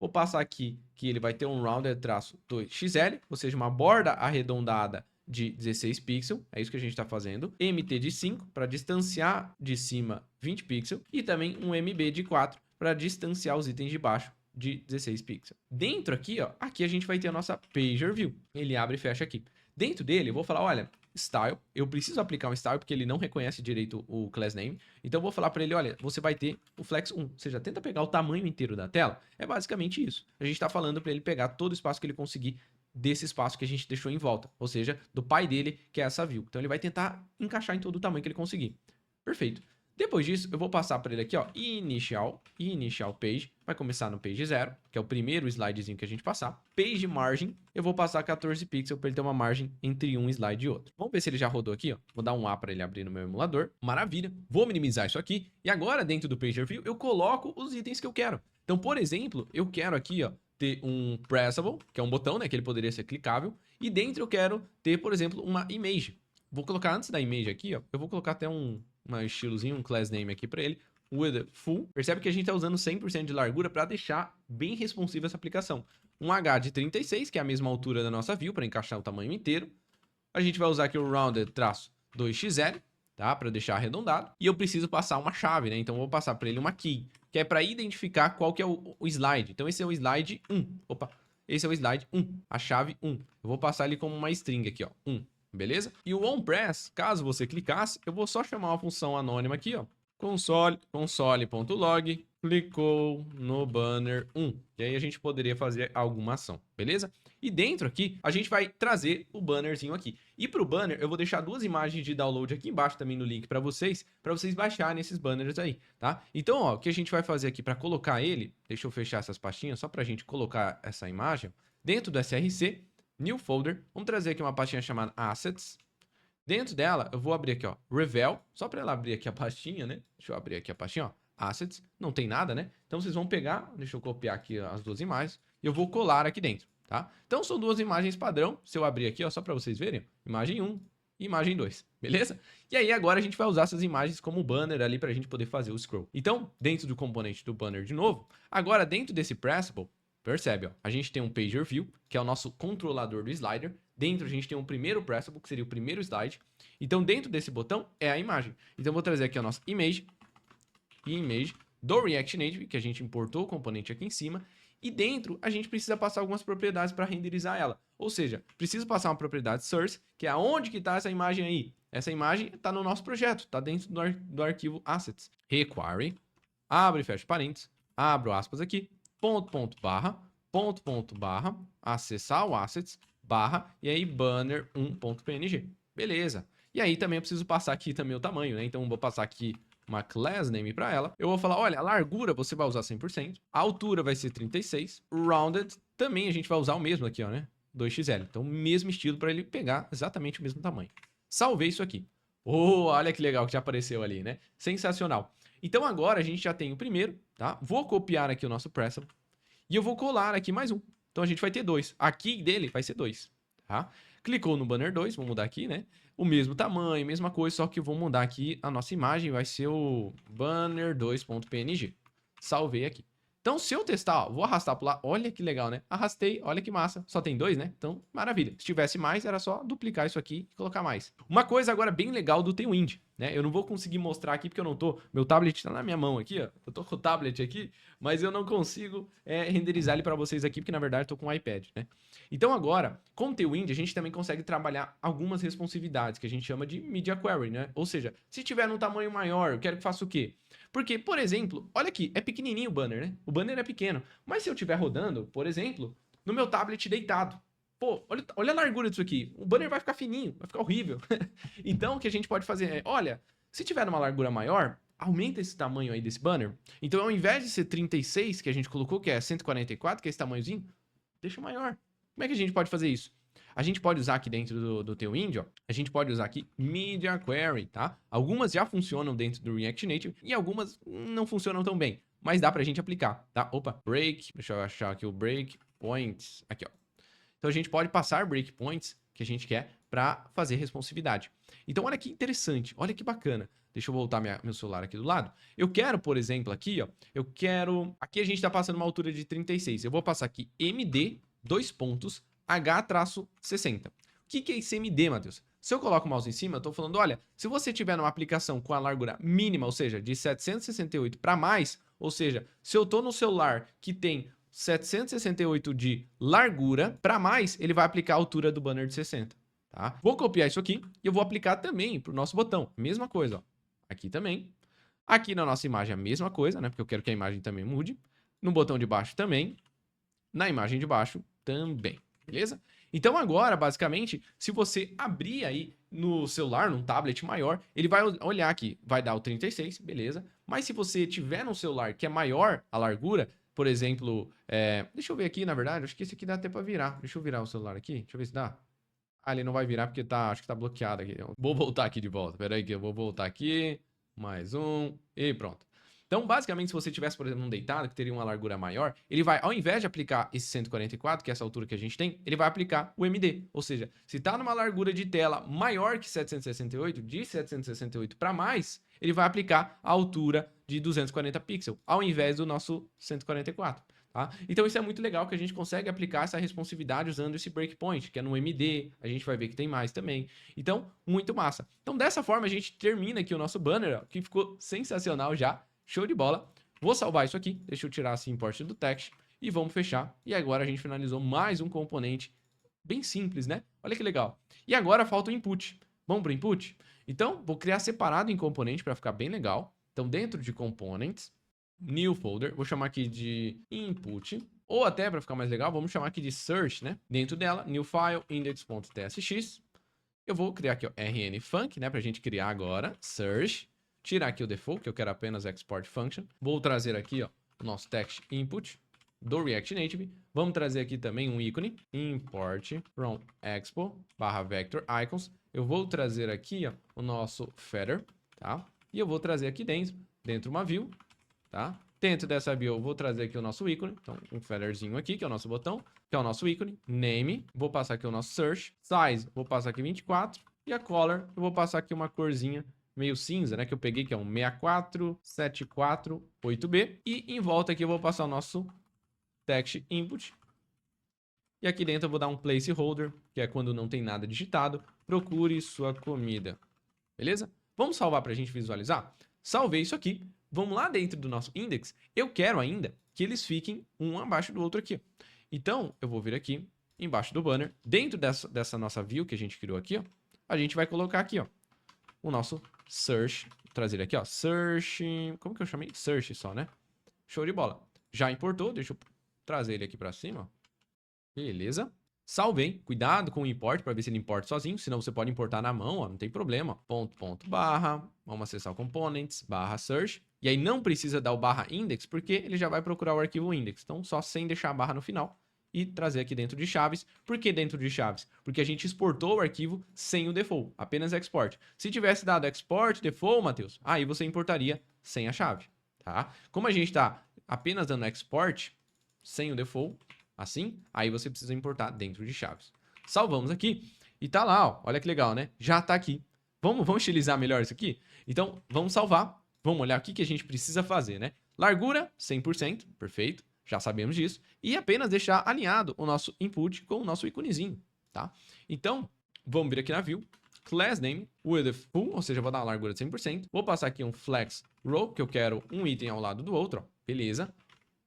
vou passar aqui que ele vai ter um rounded traço 2xl, ou seja, uma borda arredondada de 16 pixels, é isso que a gente está fazendo. MT de 5 para distanciar de cima 20 pixels e também um MB de 4 para distanciar os itens de baixo de 16 pixels. Dentro aqui, ó, aqui a gente vai ter a nossa PagerView. Ele abre e fecha aqui. Dentro dele eu vou falar, olha, style, eu preciso aplicar um style porque ele não reconhece direito o class name. Então eu vou falar para ele, olha, você vai ter o flex 1, ou seja, tenta pegar o tamanho inteiro da tela. É basicamente isso. A gente está falando para ele pegar todo o espaço que ele conseguir desse espaço que a gente deixou em volta, ou seja, do pai dele, que é essa view. Então ele vai tentar encaixar em todo o tamanho que ele conseguir. Perfeito. Depois disso, eu vou passar para ele aqui, ó, initial page, vai começar no page 0, que é o primeiro slidezinho que a gente passar. Page margin, eu vou passar 14 pixels para ele ter uma margem entre um slide e outro. Vamos ver se ele já rodou aqui, ó. Vou dar um A para ele abrir no meu emulador. Maravilha. Vou minimizar isso aqui. E agora, dentro do PagerView, eu coloco os itens que eu quero. Então, por exemplo, eu quero aqui, ó, ter um pressable, que é um botão, né, que ele poderia ser clicável, e dentro eu quero ter, por exemplo, uma image. Vou colocar antes da image aqui, ó, eu vou colocar até um estilozinho, um class name aqui para ele, width full. Percebe que a gente está usando 100% de largura para deixar bem responsiva essa aplicação. Um H de 36, que é a mesma altura da nossa view, para encaixar o tamanho inteiro. A gente vai usar aqui o rounded traço 2xl, tá? Para deixar arredondado. E eu preciso passar uma chave, né? Então eu vou passar para ele uma key, que é para identificar qual que é o slide. Então esse é o slide 1. Opa, esse é o slide 1, a chave 1. Eu vou passar ele como uma string aqui, ó, 1, beleza? E o onPress, caso você clicasse, eu vou só chamar uma função anônima aqui, ó, console.log, clicou no banner 1. E aí a gente poderia fazer alguma ação, beleza? E dentro aqui, a gente vai trazer o bannerzinho aqui. E para o banner, eu vou deixar duas imagens de download aqui embaixo também no link para vocês baixarem esses banners aí, tá? Então, ó, o que a gente vai fazer aqui para colocar ele, deixa eu fechar essas pastinhas só para a gente colocar essa imagem, dentro do src, new folder, vamos trazer aqui uma pastinha chamada assets. Dentro dela, eu vou abrir aqui, ó, Revel, só para ela abrir aqui a pastinha, né? Deixa eu abrir aqui a pastinha, ó, Assets, não tem nada, né? Então vocês vão pegar, deixa eu copiar aqui as duas imagens, e eu vou colar aqui dentro, tá? Então são duas imagens padrão, se eu abrir aqui, ó, só para vocês verem, imagem 1 e imagem 2, beleza? E aí agora a gente vai usar essas imagens como banner ali para a gente poder fazer o scroll. Então, dentro do componente do banner de novo, agora dentro desse pressable, percebe, ó, a gente tem um PagerView, que é o nosso controlador do slider. Dentro a gente tem um primeiro pressable, que seria o primeiro slide. Então, dentro desse botão é a imagem. Então, eu vou trazer aqui a nossa image do React Native, que a gente importou o componente aqui em cima. E dentro, a gente precisa passar algumas propriedades para renderizar ela. Ou seja, preciso passar uma propriedade source, que é aonde que está essa imagem aí. Essa imagem está no nosso projeto, está dentro do arquivo assets. Require, abre e fecha parênteses, abro aspas aqui, ponto, barra, acessar o assets, barra, e aí banner 1.png. Beleza. E aí também eu preciso passar aqui também o tamanho, né? Então eu vou passar aqui uma class name para ela. Eu vou falar, olha, a largura você vai usar 100%, a altura vai ser 36, rounded também a gente vai usar o mesmo aqui, ó, né? 2xl. Então o mesmo estilo para ele pegar exatamente o mesmo tamanho. Salvei isso aqui. Oh, olha que legal que já apareceu ali, né? Sensacional. Então agora a gente já tem o primeiro, tá? Vou copiar aqui o nosso pressable e eu vou colar aqui mais um. Então a gente vai ter dois. Aqui dele vai ser 2, tá? Clicou no banner 2, vou mudar aqui, né? O mesmo tamanho, mesma coisa, só que eu vou mudar aqui a nossa imagem, vai ser o banner2.png. Salvei aqui. Então, se eu testar, ó, vou arrastar para lá, olha que legal, né? Arrastei, olha que massa. Só tem 2, né? Então, maravilha. Se tivesse mais, era só duplicar isso aqui e colocar mais. Uma coisa agora bem legal do Tailwind. né? Eu não vou conseguir mostrar aqui porque eu não tô... Meu tablet tá na minha mão aqui, ó. Eu tô com o tablet aqui, mas eu não consigo renderizar ele para vocês aqui porque, na verdade, eu tô com o iPad, né? Então, agora, com o Tailwind, a gente também consegue trabalhar algumas responsividades que a gente chama de Media Query, né? Ou seja, se tiver num tamanho maior, eu quero que faça o quê? Porque, por exemplo, olha aqui, é pequenininho o banner, né? O banner é pequeno. Mas se eu estiver rodando, por exemplo, no meu tablet deitado, pô, olha a largura disso aqui. O banner vai ficar fininho, vai ficar horrível. Então, o que a gente pode fazer é, olha, se tiver numa largura maior, aumenta esse tamanho aí desse banner. Então, ao invés de ser 36, que a gente colocou, que é 144, que é esse tamanhozinho, deixa maior. Como é que a gente pode fazer isso? A gente pode usar aqui dentro do Tailwind, ó, a gente pode usar aqui Media Query, tá? Algumas já funcionam dentro do React Native e algumas não funcionam tão bem, mas dá pra gente aplicar, tá? Opa, break, deixa eu achar aqui o breakpoints, aqui, ó. Então a gente pode passar breakpoints que a gente quer para fazer responsividade. Então olha que interessante, olha que bacana. Deixa eu voltar meu celular aqui do lado. Eu quero, por exemplo, aqui, ó, eu quero... Aqui a gente está passando uma altura de 36. Eu vou passar aqui MD, dois pontos, H-60. O que é esse MD, Matheus? Se eu coloco o mouse em cima, eu estou falando, olha, se você tiver numa aplicação com a largura mínima, ou seja, de 768 para mais, ou seja, se eu estou no celular que tem 768 de largura, para mais, ele vai aplicar a altura do banner de 60, tá? Vou copiar isso aqui e eu vou aplicar também para o nosso botão. Mesma coisa, ó. Aqui também. Aqui na nossa imagem a mesma coisa, né? Porque eu quero que a imagem também mude. No botão de baixo também. Na imagem de baixo também, beleza? Então agora, basicamente, se você abrir aí no celular, num tablet maior, ele vai olhar aqui, vai dar o 36, beleza? Mas se você tiver num celular que é maior a largura, por exemplo, deixa eu ver aqui, na verdade, acho que esse aqui dá até pra virar. Deixa eu virar o celular aqui, deixa eu ver se dá. Ah, ele não vai virar porque acho que tá bloqueado aqui. Eu vou voltar aqui de volta, pera aí que eu vou voltar aqui, mais um, e pronto. Então, basicamente, se você tivesse, por exemplo, um deitado que teria uma largura maior, ele vai, ao invés de aplicar esse 144, que é essa altura que a gente tem, ele vai aplicar o MD. Ou seja, se está numa largura de tela maior que 768, de 768 para mais, ele vai aplicar a altura de 240 pixels, ao invés do nosso 144. Tá? Então isso é muito legal que a gente consegue aplicar essa responsividade usando esse breakpoint, que é no MD, a gente vai ver que tem mais também. Então, muito massa. Então dessa forma a gente termina aqui o nosso banner, ó, que ficou sensacional já. Show de bola. Vou salvar isso aqui. Deixa eu tirar esse import do text. E vamos fechar. E agora a gente finalizou mais um componente bem simples, né? Olha que legal. E agora falta o input. Vamos para o input? Então, vou criar separado em componente para ficar bem legal. Então, dentro de components, new folder, vou chamar aqui de input. Ou até, para ficar mais legal, vamos chamar aqui de search, né? Dentro dela, new file, index.tsx. Eu vou criar aqui, ó, rnfunc, né? Para a gente criar agora, search. Tirar aqui o default, que eu quero apenas export function. Vou trazer aqui, ó, o nosso text input do React Native. Vamos trazer aqui também um ícone, import from expo /vector icons. Eu vou trazer aqui, ó, o nosso feather, tá? E eu vou trazer aqui dentro uma view, tá? Dentro dessa view eu vou trazer aqui o nosso ícone, então um featherzinho aqui, que é o nosso botão, que é o nosso ícone, name, vou passar aqui o nosso search, size, vou passar aqui 24, e a color, eu vou passar aqui uma corzinha meio cinza, né, que eu peguei, que é um 64748B, e em volta aqui eu vou passar o nosso text input, e aqui dentro eu vou dar um placeholder, que é quando não tem nada digitado, procure sua comida, beleza? Vamos salvar para a gente visualizar? Salvei isso aqui, vamos lá dentro do nosso index, eu quero ainda que eles fiquem um abaixo do outro aqui, então eu vou vir aqui, embaixo do banner, dentro dessa nossa view que a gente criou aqui, ó, a gente vai colocar aqui, ó, o nosso search, vou trazer aqui, ó, search, como que eu chamei? Search só, né? Show de bola. Já importou, deixa eu trazer ele aqui pra cima, ó. Beleza. Salvei, cuidado com o import para ver se ele importa sozinho, senão você pode importar na mão, ó, não tem problema. Ponto, barra, vamos acessar o components, barra search, e aí não precisa dar o barra index, porque ele já vai procurar o arquivo index, então só sem deixar a barra no final. E trazer aqui dentro de chaves. Por que dentro de chaves? Porque a gente exportou o arquivo sem o default, apenas export. Se tivesse dado export default, Matheus, aí você importaria sem a chave, tá? Como a gente está apenas dando export sem o default, assim, aí você precisa importar dentro de chaves. Salvamos aqui e tá lá, ó, olha que legal, né? Já tá aqui. Vamos estilizar melhor isso aqui? Então, vamos salvar. Vamos olhar o que a gente precisa fazer, né? Largura, 100%, perfeito. Já sabemos disso. E apenas deixar alinhado o nosso input com o nosso íconezinho, tá? Então, vamos vir aqui na view. class name with full, ou seja, vou dar uma largura de 100%. Vou passar aqui um flex row, que eu quero um item ao lado do outro, ó. Beleza.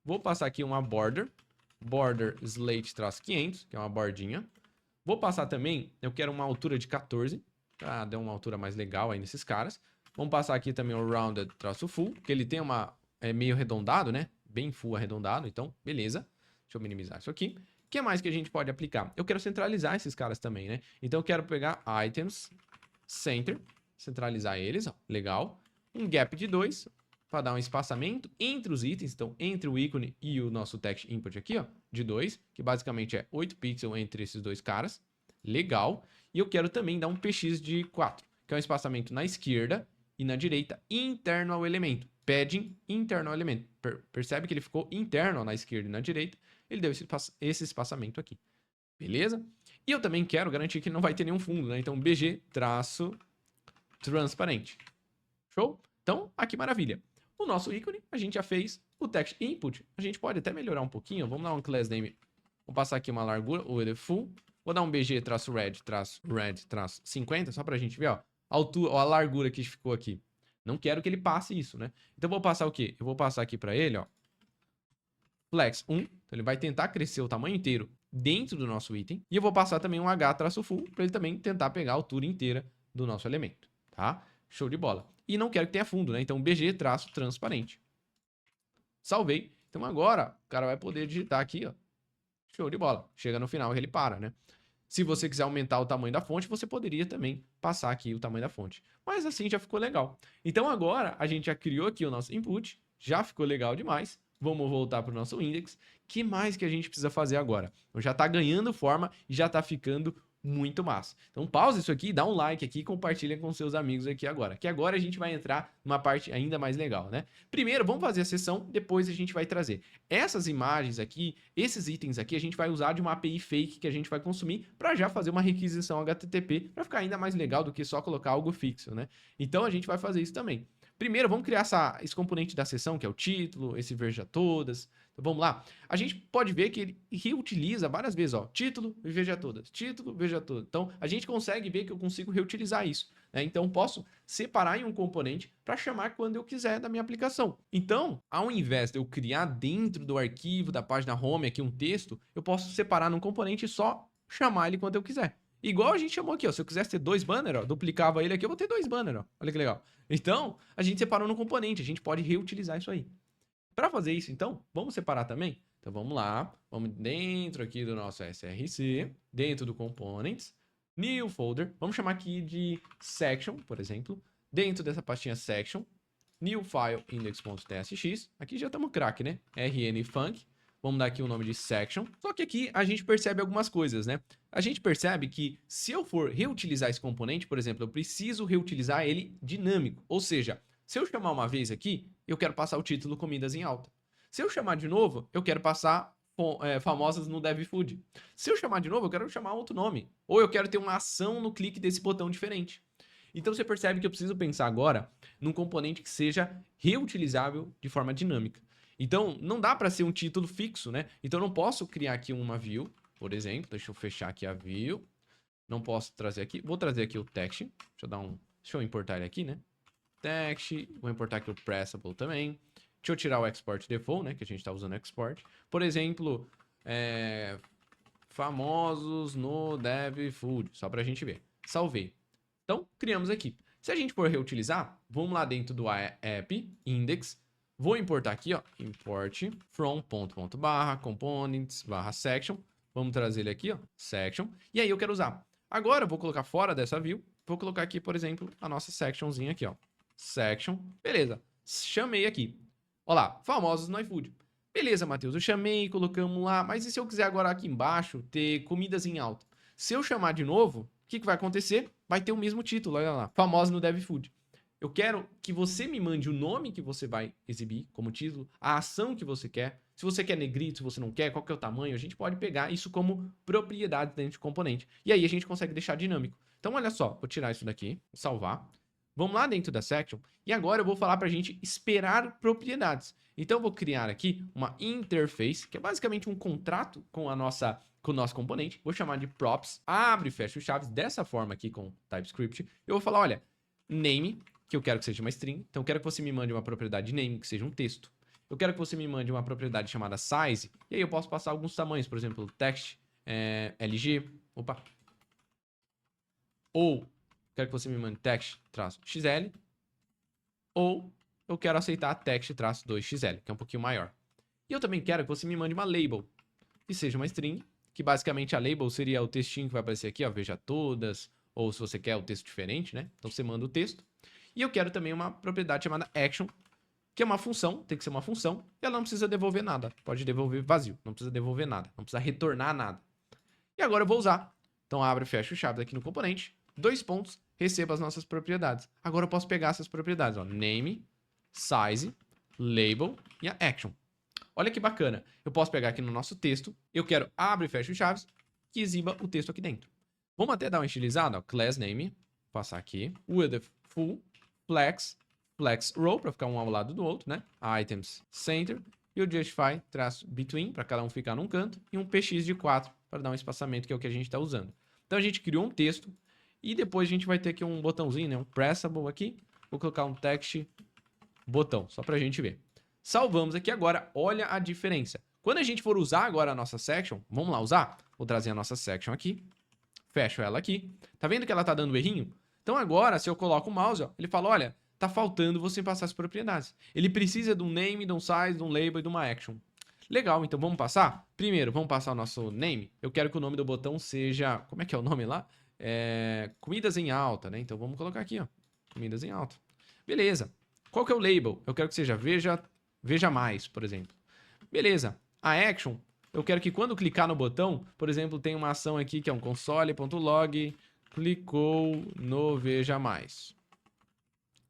Vou passar aqui uma border slate-500, que é uma bordinha. Vou passar também, eu quero uma altura de 14, pra dar uma altura mais legal aí nesses caras. Vamos passar aqui também o rounded-full, que ele tem é meio arredondado, né? Bem full arredondado, então, beleza. Deixa eu minimizar isso aqui. O que mais que a gente pode aplicar? Eu quero centralizar esses caras também, né? Então eu quero pegar items, center, centralizar eles, ó, legal. Um gap de 2, para dar um espaçamento entre os itens, então entre o ícone e o nosso text input aqui, ó, de 2, que basicamente é 8 pixels entre esses dois caras. Legal. E eu quero também dar um px de 4, que é um espaçamento na esquerda e na direita interno ao elemento. Padding interno ao elemento. Percebe que ele ficou interno na esquerda e na direita. Ele deu esse espaçamento aqui. Beleza? E eu também quero garantir que não vai ter nenhum fundo, né? Então, bg-transparente. Show? Então, aqui maravilha. O nosso ícone, a gente já fez. O text input, a gente pode até melhorar um pouquinho. Vamos dar um class name. Vou passar aqui uma largura, o full. Vou dar um bg-red-50, só pra gente ver, ó. A largura que ficou aqui. Não quero que ele passe isso, né? Então, eu vou passar o quê? Eu vou passar aqui pra ele, ó. Flex 1, então ele vai tentar crescer o tamanho inteiro dentro do nosso item. E eu vou passar também um h-full para ele também tentar pegar a altura inteira do nosso elemento, tá? Show de bola. E não quero que tenha fundo, né? Então bg-transparente. Salvei. Então agora o cara vai poder digitar aqui, ó. Show de bola. Chega no final e ele para, né? Se você quiser aumentar o tamanho da fonte, você poderia também passar aqui o tamanho da fonte. Mas assim já ficou legal. Então agora a gente já criou aqui o nosso input, já ficou legal demais. Vamos voltar para o nosso index. O que mais que a gente precisa fazer agora? Então já está ganhando forma e já está ficando muito massa. Então pausa isso aqui, dá um like aqui e compartilha com seus amigos aqui agora. Que agora a gente vai entrar numa parte ainda mais legal, né? Primeiro, vamos fazer a sessão, depois a gente vai trazer essas imagens aqui, esses itens aqui, a gente vai usar de uma API fake que a gente vai consumir para já fazer uma requisição HTTP para ficar ainda mais legal do que só colocar algo fixo, né? Então a gente vai fazer isso também. Primeiro, vamos criar esse componente da sessão, que é o título, esse veja todas. Então, vamos lá. A gente pode ver que ele reutiliza várias vezes, ó, título e veja todas, título, veja todas. Então, a gente consegue ver que eu consigo reutilizar isso, né? Então, posso separar em um componente para chamar quando eu quiser da minha aplicação. Então, ao invés de eu criar dentro do arquivo da página home aqui um texto, eu posso separar num componente e só chamar ele quando eu quiser. Igual a gente chamou aqui, ó. Se eu quisesse ter 2 banners, ó, duplicava ele aqui, eu vou ter 2 banners, ó. Olha que legal. Então, a gente separou no componente, a gente pode reutilizar isso aí. Para fazer isso, então, vamos separar também? Então, vamos lá. Vamos dentro aqui do nosso SRC, dentro do Components, New Folder. Vamos chamar aqui de Section, por exemplo. Dentro dessa pastinha Section, New File Index.tsx. Aqui já estamos craque, né? rnfunc. Vamos dar aqui o nome de section. Só que aqui a gente percebe algumas coisas, né? A gente percebe que se eu for reutilizar esse componente, por exemplo, eu preciso reutilizar ele dinâmico. Ou seja, se eu chamar uma vez aqui, eu quero passar o título comidas em alta. Se eu chamar de novo, eu quero passar famosas no DevFood. Se eu chamar de novo, eu quero chamar outro nome. Ou eu quero ter uma ação no clique desse botão diferente. Então você percebe que eu preciso pensar agora num componente que seja reutilizável de forma dinâmica. Então, não dá para ser um título fixo, né? Então, eu não posso criar aqui uma view, por exemplo. Deixa eu fechar aqui a view. Não posso trazer aqui. Vou trazer aqui o text. Deixa eu importar ele aqui, né? Text. Vou importar aqui o pressable também. Deixa eu tirar o export default, né? Que a gente está usando export. Por exemplo, famosos no DevFood. Só para a gente ver. Salvei. Então, criamos aqui. Se a gente for reutilizar, vamos lá dentro do app, index. Vou importar aqui, ó, import from components /section. Vamos trazer ele aqui, ó, section. E aí eu quero usar. Agora eu vou colocar fora dessa view. Vou colocar aqui, por exemplo, a nossa sectionzinha aqui, ó. Section. Beleza. Chamei aqui. Ó lá, famosos no iFood. Beleza, Matheus, eu chamei, colocamos lá. Mas e se eu quiser agora aqui embaixo ter comidas em alta? Se eu chamar de novo, o que vai acontecer? Vai ter o mesmo título, olha lá. Famosos no DevFood. Eu quero que você me mande o nome que você vai exibir como título, a ação que você quer. Se você quer negrito, se você não quer, qual que é o tamanho, a gente pode pegar isso como propriedade dentro do componente. E aí a gente consegue deixar dinâmico. Então, olha só, vou tirar isso daqui, salvar. Vamos lá dentro da section e agora eu vou falar para a gente esperar propriedades. Então, eu vou criar aqui uma interface, que é basicamente um contrato com com o nosso componente, vou chamar de props, abre e fecha os chaves dessa forma aqui com TypeScript. Eu vou falar, olha, name, que eu quero que seja uma string, então eu quero que você me mande uma propriedade name, que seja um texto. Eu quero que você me mande uma propriedade chamada size, e aí eu posso passar alguns tamanhos, por exemplo, text, LG, opa. Ou quero que você me mande text-xl, ou eu quero aceitar text-2xl, que é um pouquinho maior. E eu também quero que você me mande uma label, que seja uma string, que basicamente a label seria o textinho que vai aparecer aqui, ó, veja todas, ou se você quer o texto diferente, né? Então você manda o texto. E eu quero também uma propriedade chamada action, que é uma função, tem que ser uma função, e ela não precisa devolver nada, pode devolver vazio, não precisa devolver nada, não precisa retornar nada. E agora eu vou usar. Então abre e fecha o chaves aqui no componente, 2 pontos, receba as nossas propriedades. Agora eu posso pegar essas propriedades, ó, name, size, label e a action. Olha que bacana. Eu posso pegar aqui no nosso texto, eu quero abre e fecha o chaves, que exiba o texto aqui dentro. Vamos até dar uma estilizada, ó, class name, passar aqui, width full, flex row, para ficar um ao lado do outro, né? Items center, e o justify traço between, para cada um ficar num canto, e um px de 4, para dar um espaçamento, que é o que a gente está usando. Então a gente criou um texto, e depois a gente vai ter aqui um botãozinho, né? Um pressable aqui, vou colocar um text botão, só para a gente ver. Salvamos aqui agora, olha a diferença. Quando a gente for usar agora a nossa section, vamos lá usar? Vou trazer a nossa section aqui, fecho ela aqui. Tá vendo que ela tá dando errinho? Então agora, se eu coloco o mouse, ó, ele fala, olha, tá faltando você passar as propriedades. Ele precisa de um name, de um size, de um label e de uma action. Legal, então vamos passar? Primeiro, vamos passar o nosso name. Eu quero que o nome do botão seja... Como é que é o nome lá? Comidas em alta, né? Então vamos colocar aqui, ó. Comidas em alta. Beleza. Qual que é o label? Eu quero que seja veja mais, por exemplo. Beleza. A action, eu quero que quando clicar no botão, por exemplo, tem uma ação aqui que é um console.log, clicou no veja mais.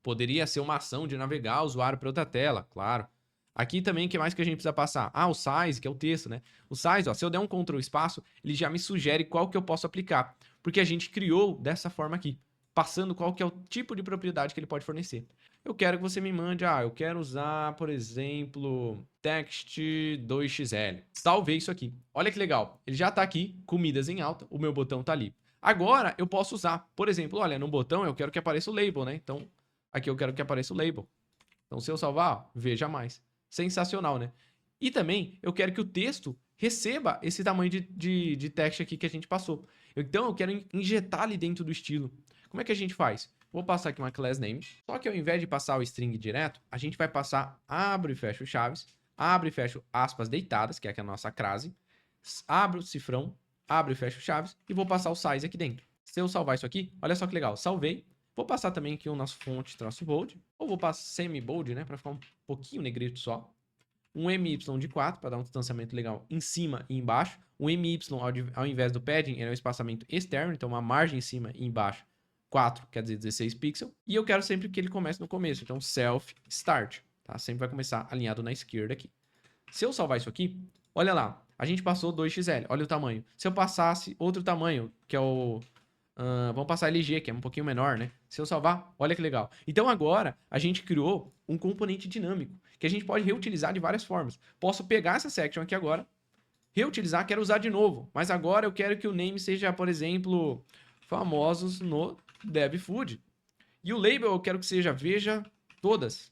Poderia ser uma ação de navegar o usuário para outra tela, claro. Aqui também, o que mais que a gente precisa passar? Ah, o size, que é o texto, né? O size, ó, se eu der um Ctrl espaço, ele já me sugere qual que eu posso aplicar. Porque a gente criou dessa forma aqui, passando qual que é o tipo de propriedade que ele pode fornecer. Eu quero que você me mande, eu quero usar, por exemplo, text2xl. Salvei isso aqui. Olha que legal. Ele já está aqui, comidas em alta, o meu botão está ali. Agora, eu posso usar, por exemplo, olha, no botão eu quero que apareça o label, né? Então, aqui eu quero que apareça o label. Então, se eu salvar, ó, veja mais. Sensacional, né? E também, eu quero que o texto receba esse tamanho de text aqui que a gente passou. Então, eu quero injetar ali dentro do estilo. Como é que a gente faz? Vou passar aqui uma class name, só que ao invés de passar o string direto, a gente vai passar abre e fecha os chaves, abre e fecha aspas deitadas, que é aqui a nossa crase, abre o cifrão, abre e fecha os chaves, e vou passar o size aqui dentro. Se eu salvar isso aqui, olha só que legal, salvei. Vou passar também aqui o nosso fonte traço bold, ou vou passar semi-bold, né, para ficar um pouquinho negrito só. Um MY de 4, para dar um distanciamento legal em cima e embaixo. Um MY, ao invés do padding, é um espaçamento externo, então uma margem em cima e embaixo. 4, quer dizer 16 pixels. E eu quero sempre que ele comece no começo, então self start, tá? Sempre vai começar alinhado na esquerda aqui. Se eu salvar isso aqui, olha lá, a gente passou 2xl, olha o tamanho. Se eu passasse outro tamanho, que é o... vamos passar LG, que é um pouquinho menor, né? Se eu salvar, olha que legal. Então agora, a gente criou um componente dinâmico, que a gente pode reutilizar de várias formas. Posso pegar essa section aqui agora, reutilizar, quero usar de novo, mas agora eu quero que o name seja, por exemplo, famosos no DevFood. E o label eu quero que seja veja todas.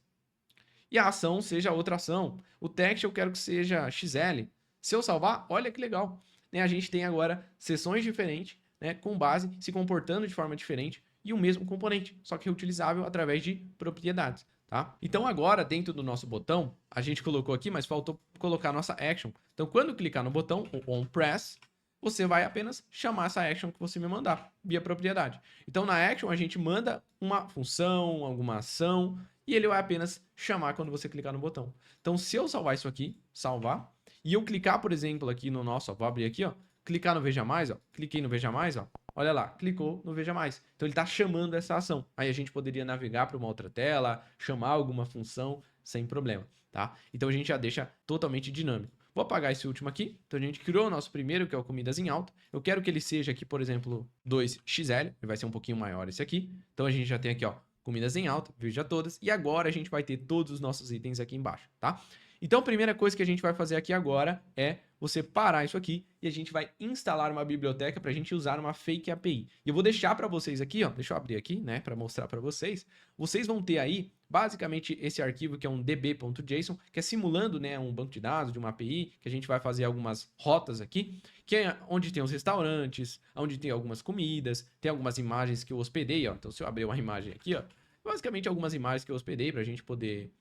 E a ação seja outra ação. O text eu quero que seja XL. Se eu salvar, olha que legal. Né? A gente tem agora seções diferentes, né, com base, se comportando de forma diferente, e o mesmo componente, só que reutilizável através de propriedades. Tá? Então agora, dentro do nosso botão, a gente colocou aqui, mas faltou colocar a nossa action. Então quando clicar no botão, o onPress, você vai apenas chamar essa action que você me mandar, via propriedade. Então, na action, a gente manda uma função, alguma ação, e ele vai apenas chamar quando você clicar no botão. Então, se eu salvar isso aqui, salvar, e eu clicar, por exemplo, aqui no nosso, ó, vou abrir aqui, ó, clicar no Veja Mais, ó, cliquei no Veja Mais, ó, olha lá, clicou no Veja Mais. Então, ele está chamando essa ação. Aí a gente poderia navegar para uma outra tela, chamar alguma função, sem problema, tá? Então, a gente já deixa totalmente dinâmico. Vou apagar esse último aqui. Então, a gente criou o nosso primeiro, que é o comidas em alta. Eu quero que ele seja aqui, por exemplo, 2xl. Ele vai ser um pouquinho maior esse aqui. Então, a gente já tem aqui, ó, comidas em alta, veja todas. E agora a gente vai ter todos os nossos itens aqui embaixo, tá? Então a primeira coisa que a gente vai fazer aqui agora é você parar isso aqui e a gente vai instalar uma biblioteca para a gente usar uma fake API. E eu vou deixar para vocês aqui, ó, deixa eu abrir aqui, né, para mostrar para vocês. Vocês vão ter aí basicamente esse arquivo que é um db.json, que é simulando, né, um banco de dados de uma API, que a gente vai fazer algumas rotas aqui, que é onde tem os restaurantes, onde tem algumas comidas, tem algumas imagens que eu hospedei, ó. Então se eu abrir uma imagem aqui, ó, basicamente algumas imagens que eu hospedei para a gente poder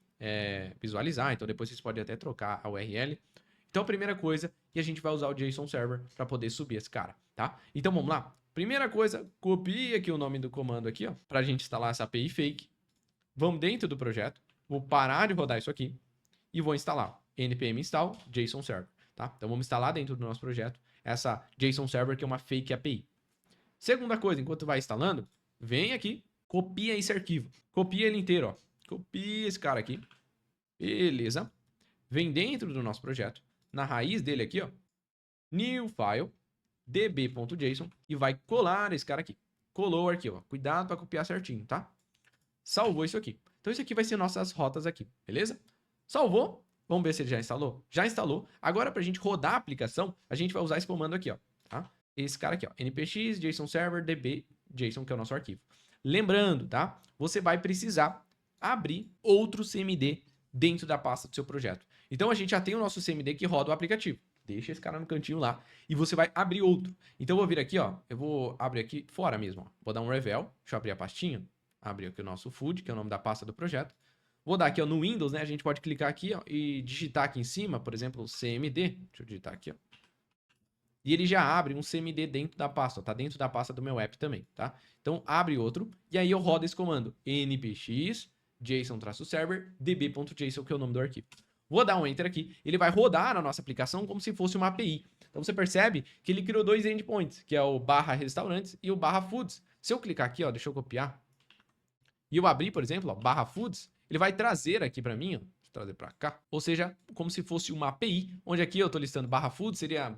visualizar. Então depois vocês podem até trocar a URL. Então a primeira coisa, e a gente vai usar o JSON Server para poder subir esse cara, tá? Então vamos lá. Primeira coisa, copia aqui o nome do comando aqui, ó, para a gente instalar essa API fake. Vamos dentro do projeto, vou parar de rodar isso aqui e vou instalar npm install JSON Server, tá? Então vamos instalar dentro do nosso projeto essa JSON Server que é uma fake API. Segunda coisa, enquanto vai instalando, vem aqui, copia esse arquivo, copia ele inteiro, ó. Copia esse cara aqui, beleza? Vem dentro do nosso projeto, na raiz dele aqui, ó, new file, db.json e vai colar esse cara aqui. Colou o arquivo, ó. Cuidado para copiar certinho, tá? Salvou isso aqui. Então isso aqui vai ser nossas rotas aqui, beleza? Salvou. Vamos ver se ele já instalou. Já instalou. Agora para a gente rodar a aplicação, a gente vai usar esse comando aqui, ó, tá? Esse cara aqui, ó, npx JSON Server db JSON, que é o nosso arquivo. Lembrando, tá? Você vai precisar abrir outro CMD dentro da pasta do seu projeto. Então a gente já tem o nosso CMD que roda o aplicativo. Deixa esse cara no cantinho lá e você vai abrir outro. Então eu vou vir aqui, ó, eu vou abrir aqui fora mesmo, ó. Vou dar um revel, deixa eu abrir a pastinha, abrir aqui o nosso food, que é o nome da pasta do projeto. Vou dar aqui, ó, no Windows, né, a gente pode clicar aqui, ó, e digitar aqui em cima, por exemplo, CMD, deixa eu digitar aqui, ó. E ele já abre um CMD dentro da pasta, ó, tá dentro da pasta do meu app também, tá? Então abre outro e aí eu rodo esse comando, npx JSON-server db.json, que é o nome do arquivo. Vou dar um enter aqui, ele vai rodar na nossa aplicação como se fosse uma API. Então você percebe que ele criou dois endpoints, que é o /restaurantes e o /foods. Se eu clicar aqui, ó, deixa eu copiar, e eu abrir, por exemplo, ó, /foods, ele vai trazer aqui para mim, ó, deixa eu trazer para cá, ou seja, como se fosse uma API, onde aqui eu estou listando /foods, seria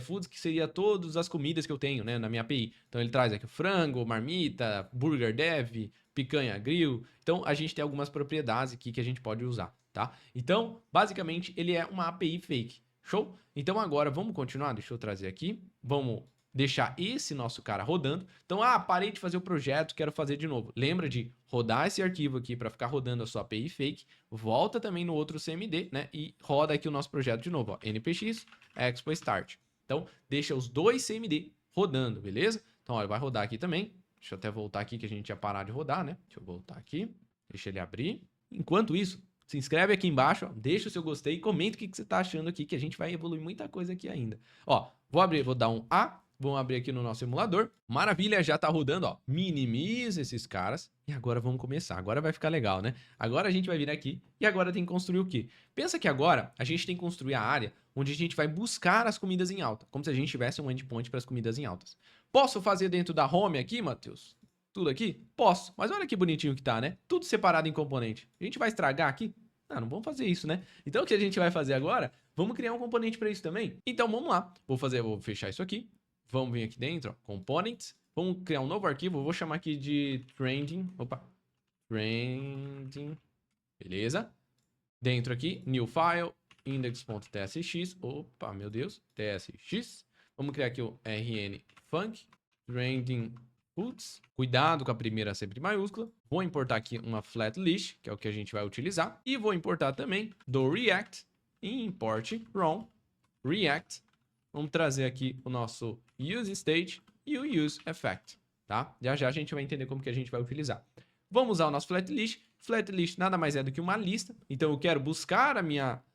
foods, que seria todas as comidas que eu tenho, né, na minha API. Então ele traz aqui o frango, marmita, burger dev, picanha grill. Então a gente tem algumas propriedades aqui que a gente pode usar, tá? Então, basicamente, ele é uma API fake. Show? Então agora vamos continuar, deixa eu trazer aqui. Vamos deixar esse nosso cara rodando. Então, parei de fazer o projeto, quero fazer de novo. Lembra de rodar esse arquivo aqui para ficar rodando a sua API fake. Volta também no outro CMD, né? E roda aqui o nosso projeto de novo, ó, npx expo start. Então, deixa os dois CMD rodando, beleza? Então, olha, vai rodar aqui também. Deixa eu até voltar aqui que a gente ia parar de rodar, né? Deixa eu voltar aqui. Deixa ele abrir. Enquanto isso, se inscreve aqui embaixo, ó, deixa o seu gostei e comenta o que você tá achando aqui, que a gente vai evoluir muita coisa aqui ainda. Ó, vou abrir, vou dar um A. Vamos abrir aqui no nosso emulador. Maravilha, já tá rodando, ó. Minimiza esses caras. E agora vamos começar. Agora vai ficar legal, né? Agora a gente vai vir aqui e agora tem que construir o quê? Pensa que agora a gente tem que construir a área onde a gente vai buscar as comidas em alta. Como se a gente tivesse um endpoint para as comidas em altas. Posso fazer dentro da home aqui, Matheus? Tudo aqui? Posso. Mas olha que bonitinho que tá, né? Tudo separado em componente. A gente vai estragar aqui? Não vamos fazer isso, né? Então o que a gente vai fazer agora? Vamos criar um componente para isso também. Então vamos lá. Vou fechar isso aqui. Vamos vir aqui dentro, ó, components. Vamos criar um novo arquivo. Eu vou chamar aqui de trending. Opa. Trending. Beleza. Dentro aqui, new file, index.tsx. Opa, meu Deus. tsx. Vamos criar aqui o rn func. Trending foods. Cuidado com a primeira sempre maiúscula. Vou importar aqui uma flat list, que é o que a gente vai utilizar. E vou importar também do React. Import from React. Vamos trazer aqui o nosso useState e o useEffect, tá? Já já a gente vai entender como que a gente vai utilizar. Vamos usar o nosso flatlist. Flatlist nada mais é do que uma lista. Então eu quero buscar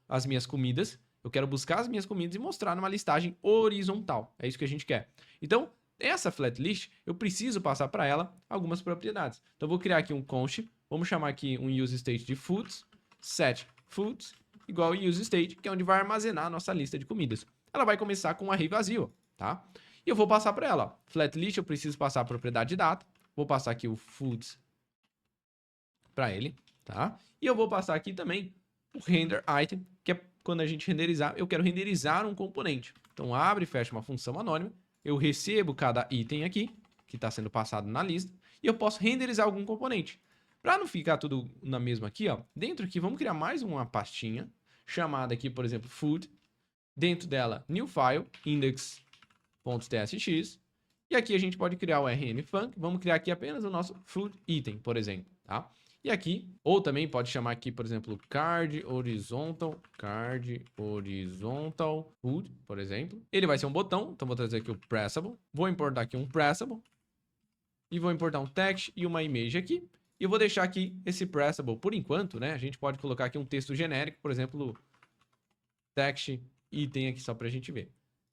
as minhas comidas. Eu quero buscar as minhas comidas e mostrar numa listagem horizontal. É isso que a gente quer. Então, essa flatlist, eu preciso passar para ela algumas propriedades. Então eu vou criar aqui um const. Vamos chamar aqui um useState de foods. Set foods igual useState, que é onde vai armazenar a nossa lista de comidas. Ela vai começar com um array vazio, tá? E eu vou passar para ela, ó. Flatlist, eu preciso passar a propriedade de data. Vou passar aqui o foods para ele, tá? E eu vou passar aqui também o render item, que é quando a gente renderizar, eu quero renderizar um componente. Então abre e fecha uma função anônima, eu recebo cada item aqui, que está sendo passado na lista, e eu posso renderizar algum componente. Para não ficar tudo na mesma aqui, ó, dentro aqui, vamos criar mais uma pastinha. chamada aqui, por exemplo, food, dentro dela, new file, index.tsx, e aqui a gente pode criar o rnfunc, vamos criar aqui apenas o nosso food item, por exemplo, tá? E aqui, ou também pode chamar aqui, por exemplo, card horizontal food, por exemplo. Ele vai ser um botão, então vou trazer aqui o pressable, vou importar aqui um pressable, e vou importar um text e uma image aqui, e eu vou deixar aqui esse pressable por enquanto, né? A gente pode colocar aqui um texto genérico, por exemplo, text item aqui só pra gente ver.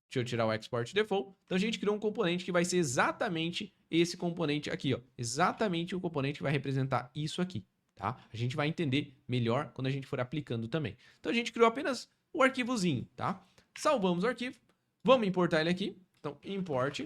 Deixa eu tirar o export default. Então a gente criou um componente que vai ser exatamente esse componente aqui, ó. Exatamente o componente que vai representar isso aqui, tá? A gente vai entender melhor quando a gente for aplicando também. Então a gente criou apenas o arquivozinho, tá? Salvamos o arquivo. Vamos importar ele aqui. Então import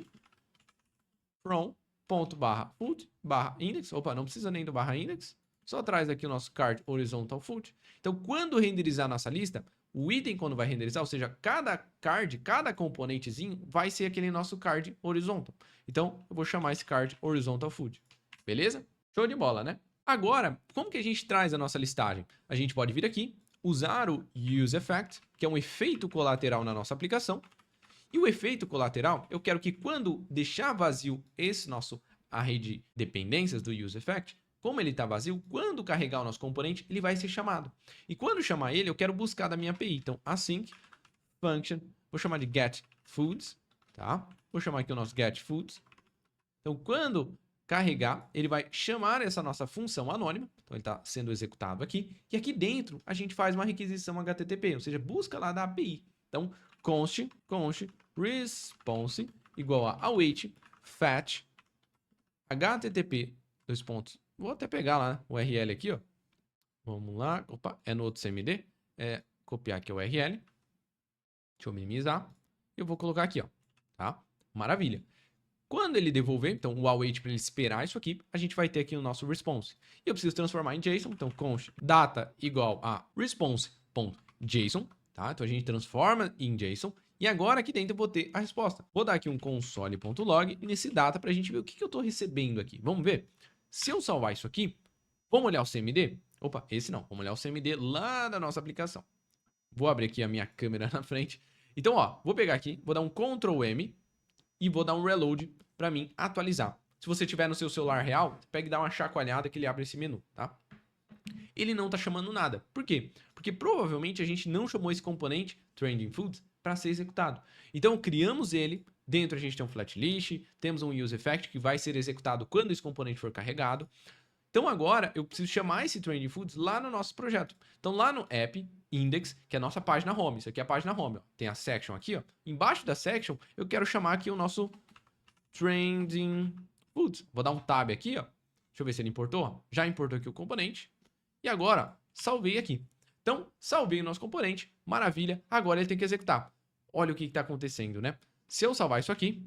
from ./food/index. Opa, não precisa nem do /index. Só traz aqui o nosso card horizontal food. Então quando renderizar a nossa lista, o item quando vai renderizar, ou seja, cada card, cada componentezinho vai ser aquele nosso card horizontal. Então, eu vou chamar esse card horizontal food. Beleza? Show de bola, né? Agora, como que a gente traz a nossa listagem? A gente pode vir aqui, usar o useEffect, que é um efeito colateral na nossa aplicação. E o efeito colateral, eu quero que quando deixar vazio esse nosso array de dependências do useEffect, como ele está vazio, quando carregar o nosso componente, ele vai ser chamado. E quando chamar ele, eu quero buscar da minha API. Então, async function, vou chamar de getFoods, tá? Vou chamar aqui o nosso getFoods. Então, quando carregar, ele vai chamar essa nossa função anônima. Então, ele está sendo executado aqui. E aqui dentro, a gente faz uma requisição HTTP, ou seja, busca lá da API. Então, const response igual a await fetch HTTP, dois pontos. Vou até pegar lá o URL aqui, ó. Vamos lá. Opa, é no outro CMD. Copiar aqui o URL. Deixa eu minimizar. Eu vou colocar aqui, ó. Tá? Maravilha. Quando ele devolver, então o await para ele esperar isso aqui, a gente vai ter aqui o nosso response. E eu preciso transformar em JSON. Então, const data igual a response.json. Tá? Então, a gente transforma em JSON. E agora aqui dentro eu vou ter a resposta. Vou dar aqui um console.log e nesse data para a gente ver o que eu estou recebendo aqui. Vamos ver? Se eu salvar isso aqui, vamos olhar o CMD? Opa, esse não. Vamos olhar o CMD lá da nossa aplicação. Vou abrir aqui a minha câmera na frente. Então, ó, vou pegar aqui, vou dar um Ctrl M e vou dar um reload para mim atualizar. Se você tiver no seu celular real, pega e dá uma chacoalhada que ele abre esse menu, tá? Ele não está chamando nada. Por quê? Porque provavelmente a gente não chamou esse componente, Trending Foods, para ser executado. Então, criamos ele. Dentro a gente tem um flat list, temos um useEffect que vai ser executado quando esse componente for carregado. Então agora eu preciso chamar esse Trending Foods lá no nosso projeto. Então lá no app index, que é a nossa página home. Isso aqui é a página home, ó. Tem a section aqui, ó. Embaixo da section eu quero chamar aqui o nosso Trending Foods. Vou dar um tab aqui, ó. Deixa eu ver se ele importou. Já importou aqui o componente. E agora salvei aqui. Então salvei o nosso componente. Maravilha. Agora ele tem que executar. Olha o que está acontecendo, né? Se eu salvar isso aqui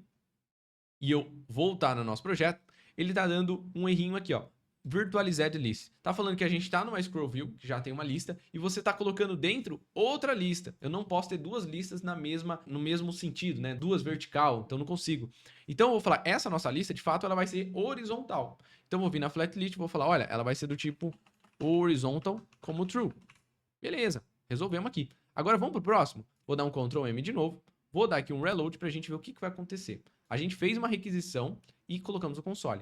e eu voltar no nosso projeto, ele está dando um errinho aqui, ó. Virtualized list. Tá falando que a gente está numa scroll view, que já tem uma lista, e você está colocando dentro outra lista. Eu não posso ter duas listas no mesmo sentido, né? Duas vertical, então não consigo. Então eu vou falar, essa nossa lista, de fato, ela vai ser horizontal. Então eu vou vir na flat list e vou falar, olha, ela vai ser do tipo horizontal como true. Beleza, resolvemos aqui. Agora vamos pro próximo. Vou dar um Ctrl M de novo. Vou dar aqui um reload para a gente ver o que vai acontecer. A gente fez uma requisição e colocamos o console.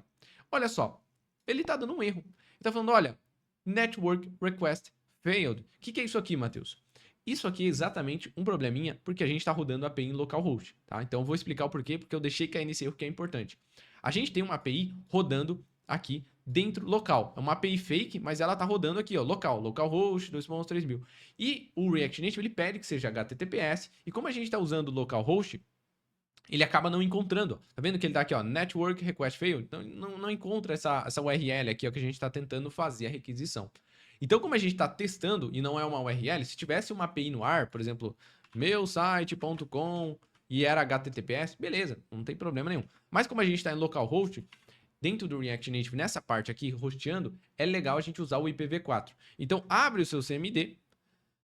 Olha só, ele está dando um erro. Ele está falando, olha, network request failed. O que é isso aqui, Matheus? Isso aqui é exatamente um probleminha porque a gente está rodando a API em localhost, tá? Então eu vou explicar o porquê, porque eu deixei cair nesse erro que é importante. A gente tem uma API rodando aqui dentro local. É uma API fake, mas ela está rodando aqui, ó, localhost 2.3000. E o React Native, ele pede que seja HTTPS, e como a gente está usando localhost, ele acaba não encontrando. Ó. Tá vendo que ele tá aqui, ó, network request failed? Então, não encontra essa URL aqui, ó, que a gente está tentando fazer a requisição. Então, como a gente está testando e não é uma URL, se tivesse uma API no ar, por exemplo, meusite.com e era HTTPS, beleza, não tem problema nenhum. Mas como a gente está em localhost, dentro do React Native, nessa parte aqui, hosteando, é legal a gente usar o IPv4. Então, abre o seu CMD,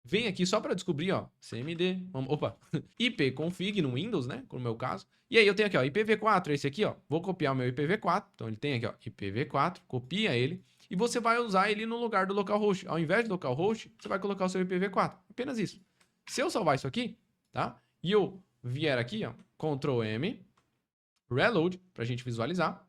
Vem aqui só para descobrir, ó, cmd, opa, ipconfig no Windows, né, no meu caso. E aí eu tenho aqui, ó, IPv4, esse aqui, ó, vou copiar o meu IPv4, então ele tem aqui, ó, IPv4, copia ele, e você vai usar ele no lugar do localhost. Ao invés de localhost, você vai colocar o seu IPv4, apenas isso. Se eu salvar isso aqui, tá, e eu vier aqui, ó, Ctrl M, Reload, pra gente visualizar.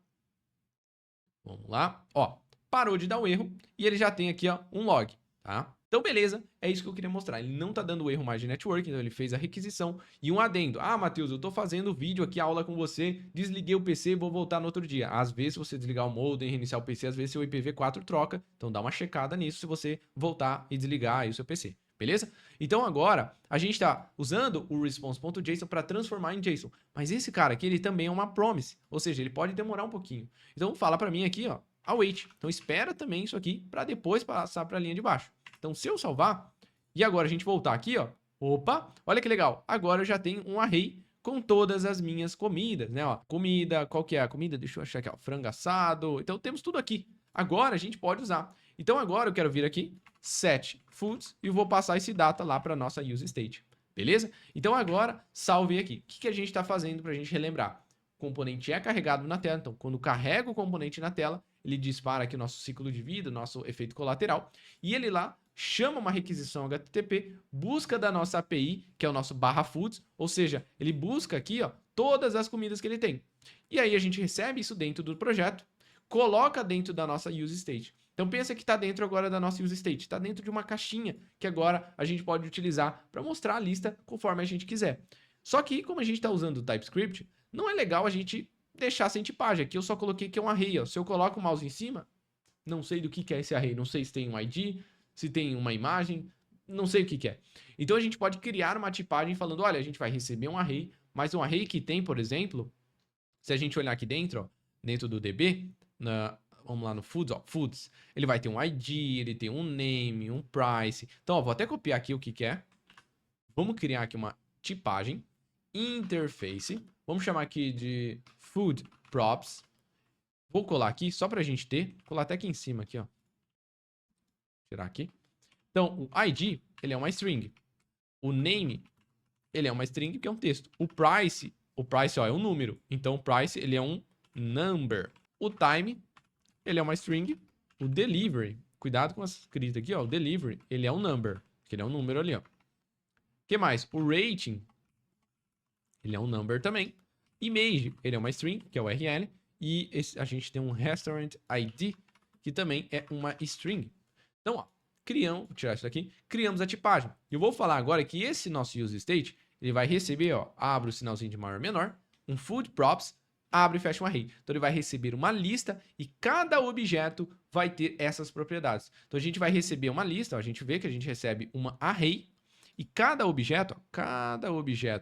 Vamos lá, ó, parou de dar o erro, e ele já tem aqui, ó, um log, tá? Então, beleza, é isso que eu queria mostrar. Ele não tá dando erro mais de network, então ele fez a requisição e um adendo. Ah, Matheus, eu tô fazendo vídeo aqui, aula com você, desliguei o PC e vou voltar no outro dia. Às vezes, se você desligar o modem, reiniciar o PC, às vezes seu IPv4 troca. Então, dá uma checada nisso se você voltar e desligar aí o seu PC. Beleza? Então, agora, a gente está usando o response.json para transformar em JSON. Mas esse cara aqui, ele também é uma promise. Ou seja, ele pode demorar um pouquinho. Então, fala para mim aqui, ó, await. Então, espera também isso aqui para depois passar para a linha de baixo. Então, se eu salvar, e agora a gente voltar aqui, ó, opa, olha que legal, agora eu já tenho um array com todas as minhas comidas, né, ó, comida, qual que é a comida? Deixa eu achar aqui, ó, frango assado, então temos tudo aqui. Agora a gente pode usar. Então agora eu quero vir aqui, set foods, e vou passar esse data lá para nossa use state, beleza? Então agora, salve aqui. O que a gente está fazendo para a gente relembrar? O componente é carregado na tela, então quando carrega o componente na tela, ele dispara aqui o nosso ciclo de vida, o nosso efeito colateral, e ele lá chama uma requisição HTTP, busca da nossa API, que é o nosso /foods, ou seja, ele busca aqui, ó, todas as comidas que ele tem. E aí a gente recebe isso dentro do projeto, coloca dentro da nossa use state. Então pensa que está dentro agora da nossa use state, está dentro de uma caixinha que agora a gente pode utilizar para mostrar a lista conforme a gente quiser. Só que como a gente está usando o TypeScript, não é legal a gente deixar sem tipagem. Aqui eu só coloquei que é um array. Ó. Se eu coloco o mouse em cima, não sei do que é esse array, não sei se tem um ID, se tem uma imagem, não sei o que é. Então a gente pode criar uma tipagem falando, olha, a gente vai receber um array, mas um array que tem, por exemplo, se a gente olhar aqui dentro, ó, dentro do DB, vamos lá no foods, ó, foods, ele vai ter um ID, ele tem um name, um price. Então, ó, vou até copiar aqui o que é. Vamos criar aqui uma tipagem, interface, vamos chamar aqui de food props. Vou colar aqui, só pra gente ter, vou colar até aqui em cima, aqui, ó. Tirar aqui. Então, o ID, ele é uma string. O name, ele é uma string, que é um texto. O price, ó, é um número. Então, o price, ele é um number. O time, ele é uma string. O delivery, cuidado com a escrita aqui, ó. O delivery, ele é um number, que ele é um número ali, ó. O que mais? O rating, ele é um number também. Image, ele é uma string, que é o URL. E a gente tem um restaurant ID, que também é uma string. Então, ó, vou tirar isso daqui, criamos a tipagem. Eu vou falar agora que esse nosso use state, ele vai receber, ó, abre o sinalzinho de maior e menor, um food props, abre e fecha um array. Então, ele vai receber uma lista e cada objeto vai ter essas propriedades. Então, a gente vai receber uma lista, ó, a gente vê que a gente recebe uma array e cada objeto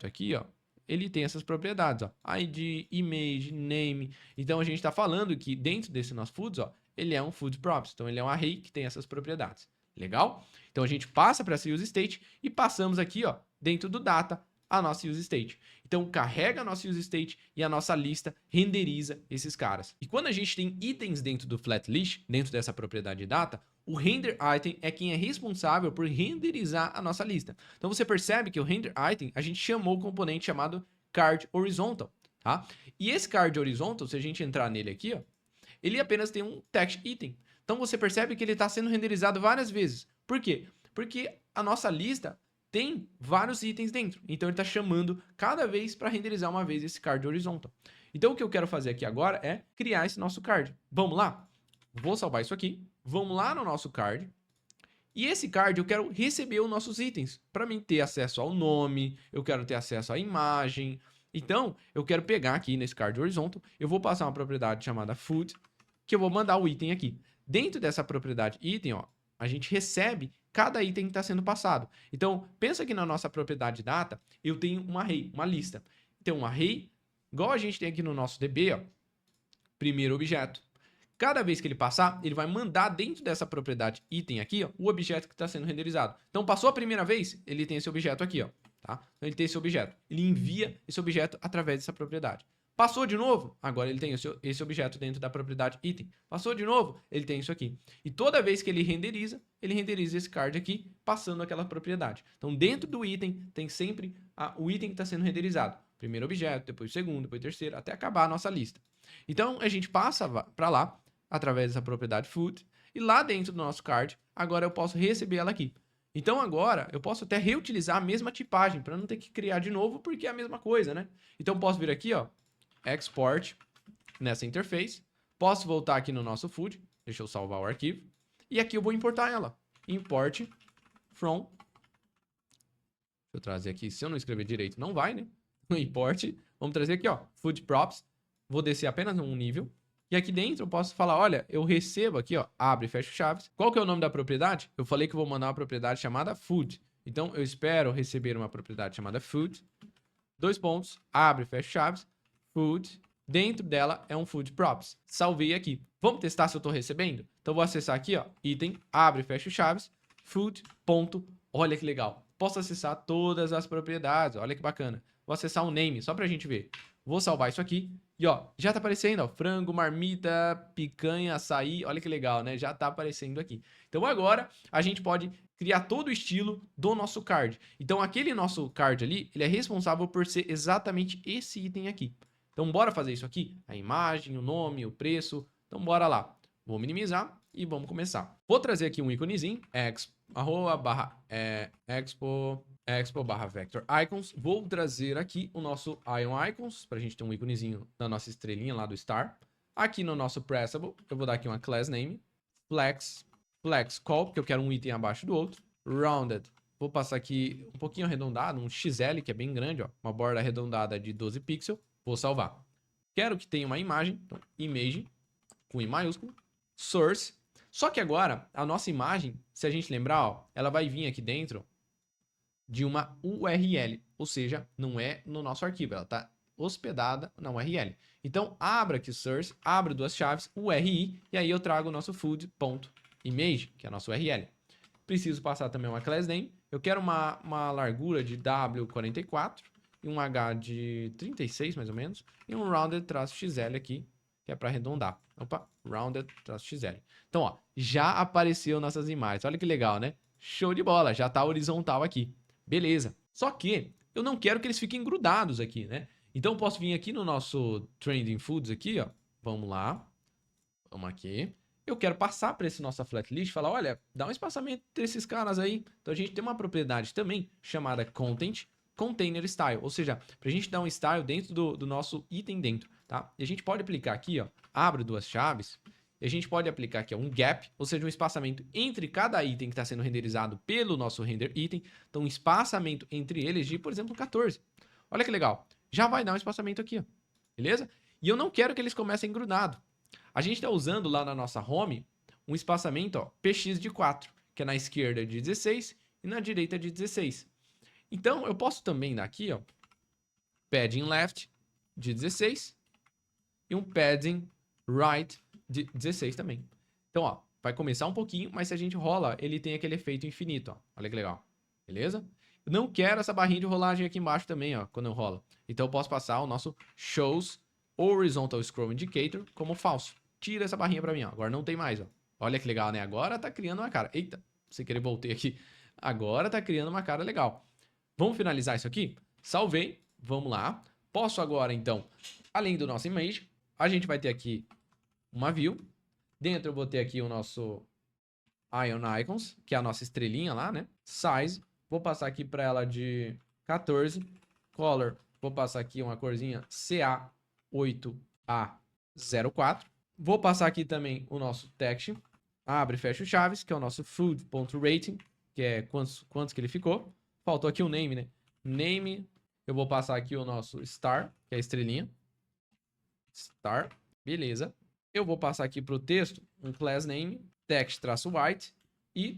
aqui, ó, ele tem essas propriedades, ó, ID, image, name. Então, a gente está falando que dentro desse nosso foods, ó, ele é um food props, então ele é um array que tem essas propriedades. Legal? Então a gente passa para essa use state e passamos aqui, ó, dentro do data, a nossa use state. Então carrega a nossa use state e a nossa lista renderiza esses caras. E quando a gente tem itens dentro do flat list, dentro dessa propriedade data, o render item é quem é responsável por renderizar a nossa lista. Então você percebe que o render item, a gente chamou o componente chamado card horizontal, tá? E esse card horizontal, se a gente entrar nele aqui, ó, ele apenas tem um text item. Então você percebe que ele está sendo renderizado várias vezes. Por quê? Porque a nossa lista tem vários itens dentro. Então ele está chamando cada vez para renderizar uma vez esse card horizontal. Então o que eu quero fazer aqui agora é criar esse nosso card. Vamos lá? Vou salvar isso aqui. Vamos lá no nosso card. E esse card eu quero receber os nossos itens. Para mim ter acesso ao nome, eu quero ter acesso à imagem. Então eu quero pegar aqui nesse card horizontal, eu vou passar uma propriedade chamada food, que eu vou mandar o item aqui. Dentro dessa propriedade item, ó, a gente recebe cada item que está sendo passado. Então, pensa que na nossa propriedade data, eu tenho um array, uma lista. Então, um array, igual a gente tem aqui no nosso DB, ó, primeiro objeto. Cada vez que ele passar, ele vai mandar dentro dessa propriedade item aqui, ó, o objeto que está sendo renderizado. Então, passou a primeira vez, ele tem esse objeto aqui, ó, tá? Então, ele tem esse objeto. Ele envia esse objeto através dessa propriedade. Passou de novo, agora ele tem esse objeto dentro da propriedade item. Passou de novo, ele tem isso aqui. E toda vez que ele renderiza esse card aqui, passando aquela propriedade. Então, dentro do item, tem sempre o item que está sendo renderizado. Primeiro objeto, depois o segundo, depois o terceiro, até acabar a nossa lista. Então, a gente passa para lá, através dessa propriedade food, e lá dentro do nosso card, agora eu posso receber ela aqui. Então, agora, eu posso até reutilizar a mesma tipagem, para não ter que criar de novo, porque é a mesma coisa, né? Então, eu posso vir aqui, ó, export nessa interface. Posso voltar aqui no nosso food. Deixa eu salvar o arquivo. E aqui eu vou importar ela. Import from. Deixa eu trazer aqui. Se eu não escrever direito, não vai, né? Import. Vamos trazer aqui, ó. Food props. Vou descer apenas um nível. E aqui dentro eu posso falar, olha, eu recebo aqui, ó. Abre e fecha chaves. Qual que é o nome da propriedade? Eu falei que eu vou mandar uma propriedade chamada food. Então eu espero receber uma propriedade chamada food. Dois pontos. Abre e fecha chaves. Food, dentro dela é um food props. Salvei aqui. Vamos testar se eu estou recebendo? Então vou acessar aqui, ó, item, abre e fecha chaves, food, ponto. Olha que legal. Posso acessar todas as propriedades, olha que bacana. Vou acessar o name, só pra gente ver. Vou salvar isso aqui e ó, já tá aparecendo, ó, frango, marmita, picanha, açaí, olha que legal, né? Já tá aparecendo aqui. Então agora a gente pode criar todo o estilo do nosso card. Então aquele nosso card ali, ele é responsável por ser exatamente esse item aqui. Então, bora fazer isso aqui? A imagem, o nome, o preço. Então, bora lá. Vou minimizar e vamos começar. Vou trazer aqui um íconezinho, expo barra vector icons. Vou trazer aqui o nosso ion icons, para a gente ter um íconezinho da nossa estrelinha lá do star. Aqui no nosso pressable, eu vou dar aqui uma class name. Flex call, porque eu quero um item abaixo do outro. Rounded. Vou passar aqui um pouquinho arredondado, um XL, que é bem grande, ó. Uma borda arredondada de 12 pixels. Vou salvar. Quero que tenha uma imagem, então image, com I maiúsculo, source. Só que agora, a nossa imagem, se a gente lembrar, ó, ela vai vir aqui dentro de uma URL, ou seja, não é no nosso arquivo, ela está hospedada na URL. Então, abra aqui o source, abro duas chaves, URI, e aí eu trago o nosso food.image, que é a nossa URL. Preciso passar também uma class name, eu quero uma largura de W44, e um H de 36, mais ou menos, e um rounded-xl aqui, que é para arredondar. Opa, rounded-xl. Então, ó, já apareceu nossas imagens. Olha que legal, né? Show de bola, já tá horizontal aqui. Beleza. Só que eu não quero que eles fiquem grudados aqui, né? Então, eu posso vir aqui no nosso Trending Foods aqui, ó. Vamos lá. Vamos aqui. Eu quero passar para esse nosso flat list e falar, olha, dá um espaçamento entre esses caras aí. Então, a gente tem uma propriedade também chamada Content Container Style, ou seja, para a gente dar um style dentro do nosso item dentro, tá? E a gente pode aplicar aqui, ó, abre duas chaves, e a gente pode aplicar aqui ó, um gap, ou seja, um espaçamento entre cada item que está sendo renderizado pelo nosso render item, então um espaçamento entre eles de, por exemplo, 14. Olha que legal, já vai dar um espaçamento aqui, ó, beleza? E eu não quero que eles comecem grudado. A gente está usando lá na nossa home um espaçamento, ó, px de 4, que é na esquerda de 16 e na direita de 16. Então, eu posso também dar aqui, ó, padding left de 16 e um padding right de 16 também. Então, ó, vai começar um pouquinho, mas se a gente rola, ele tem aquele efeito infinito, ó. Olha que legal. Beleza? Eu não quero essa barrinha de rolagem aqui embaixo também, ó, quando eu rolo. Então, eu posso passar o nosso shows horizontal scroll indicator como falso. Tira essa barrinha pra mim, ó. Agora não tem mais, ó. Olha que legal, né? Agora tá criando uma cara. Eita, sem querer voltei aqui. Agora tá criando uma cara legal. Vamos finalizar isso aqui? Salvei, vamos lá. Posso agora, então, além do nosso image, a gente vai ter aqui uma view. Dentro eu vou ter aqui o nosso Ion Icons, que é a nossa estrelinha lá, né? Size, vou passar aqui para ela de 14. Color, vou passar aqui uma corzinha CA8A04. Vou passar aqui também o nosso text, abre e fecha chaves, que é o nosso food.rating, que é quantos que ele ficou. Faltou aqui o name, né? Name, eu vou passar aqui o nosso star, que é a estrelinha. Star, beleza. Eu vou passar aqui para o texto um class name, text-white e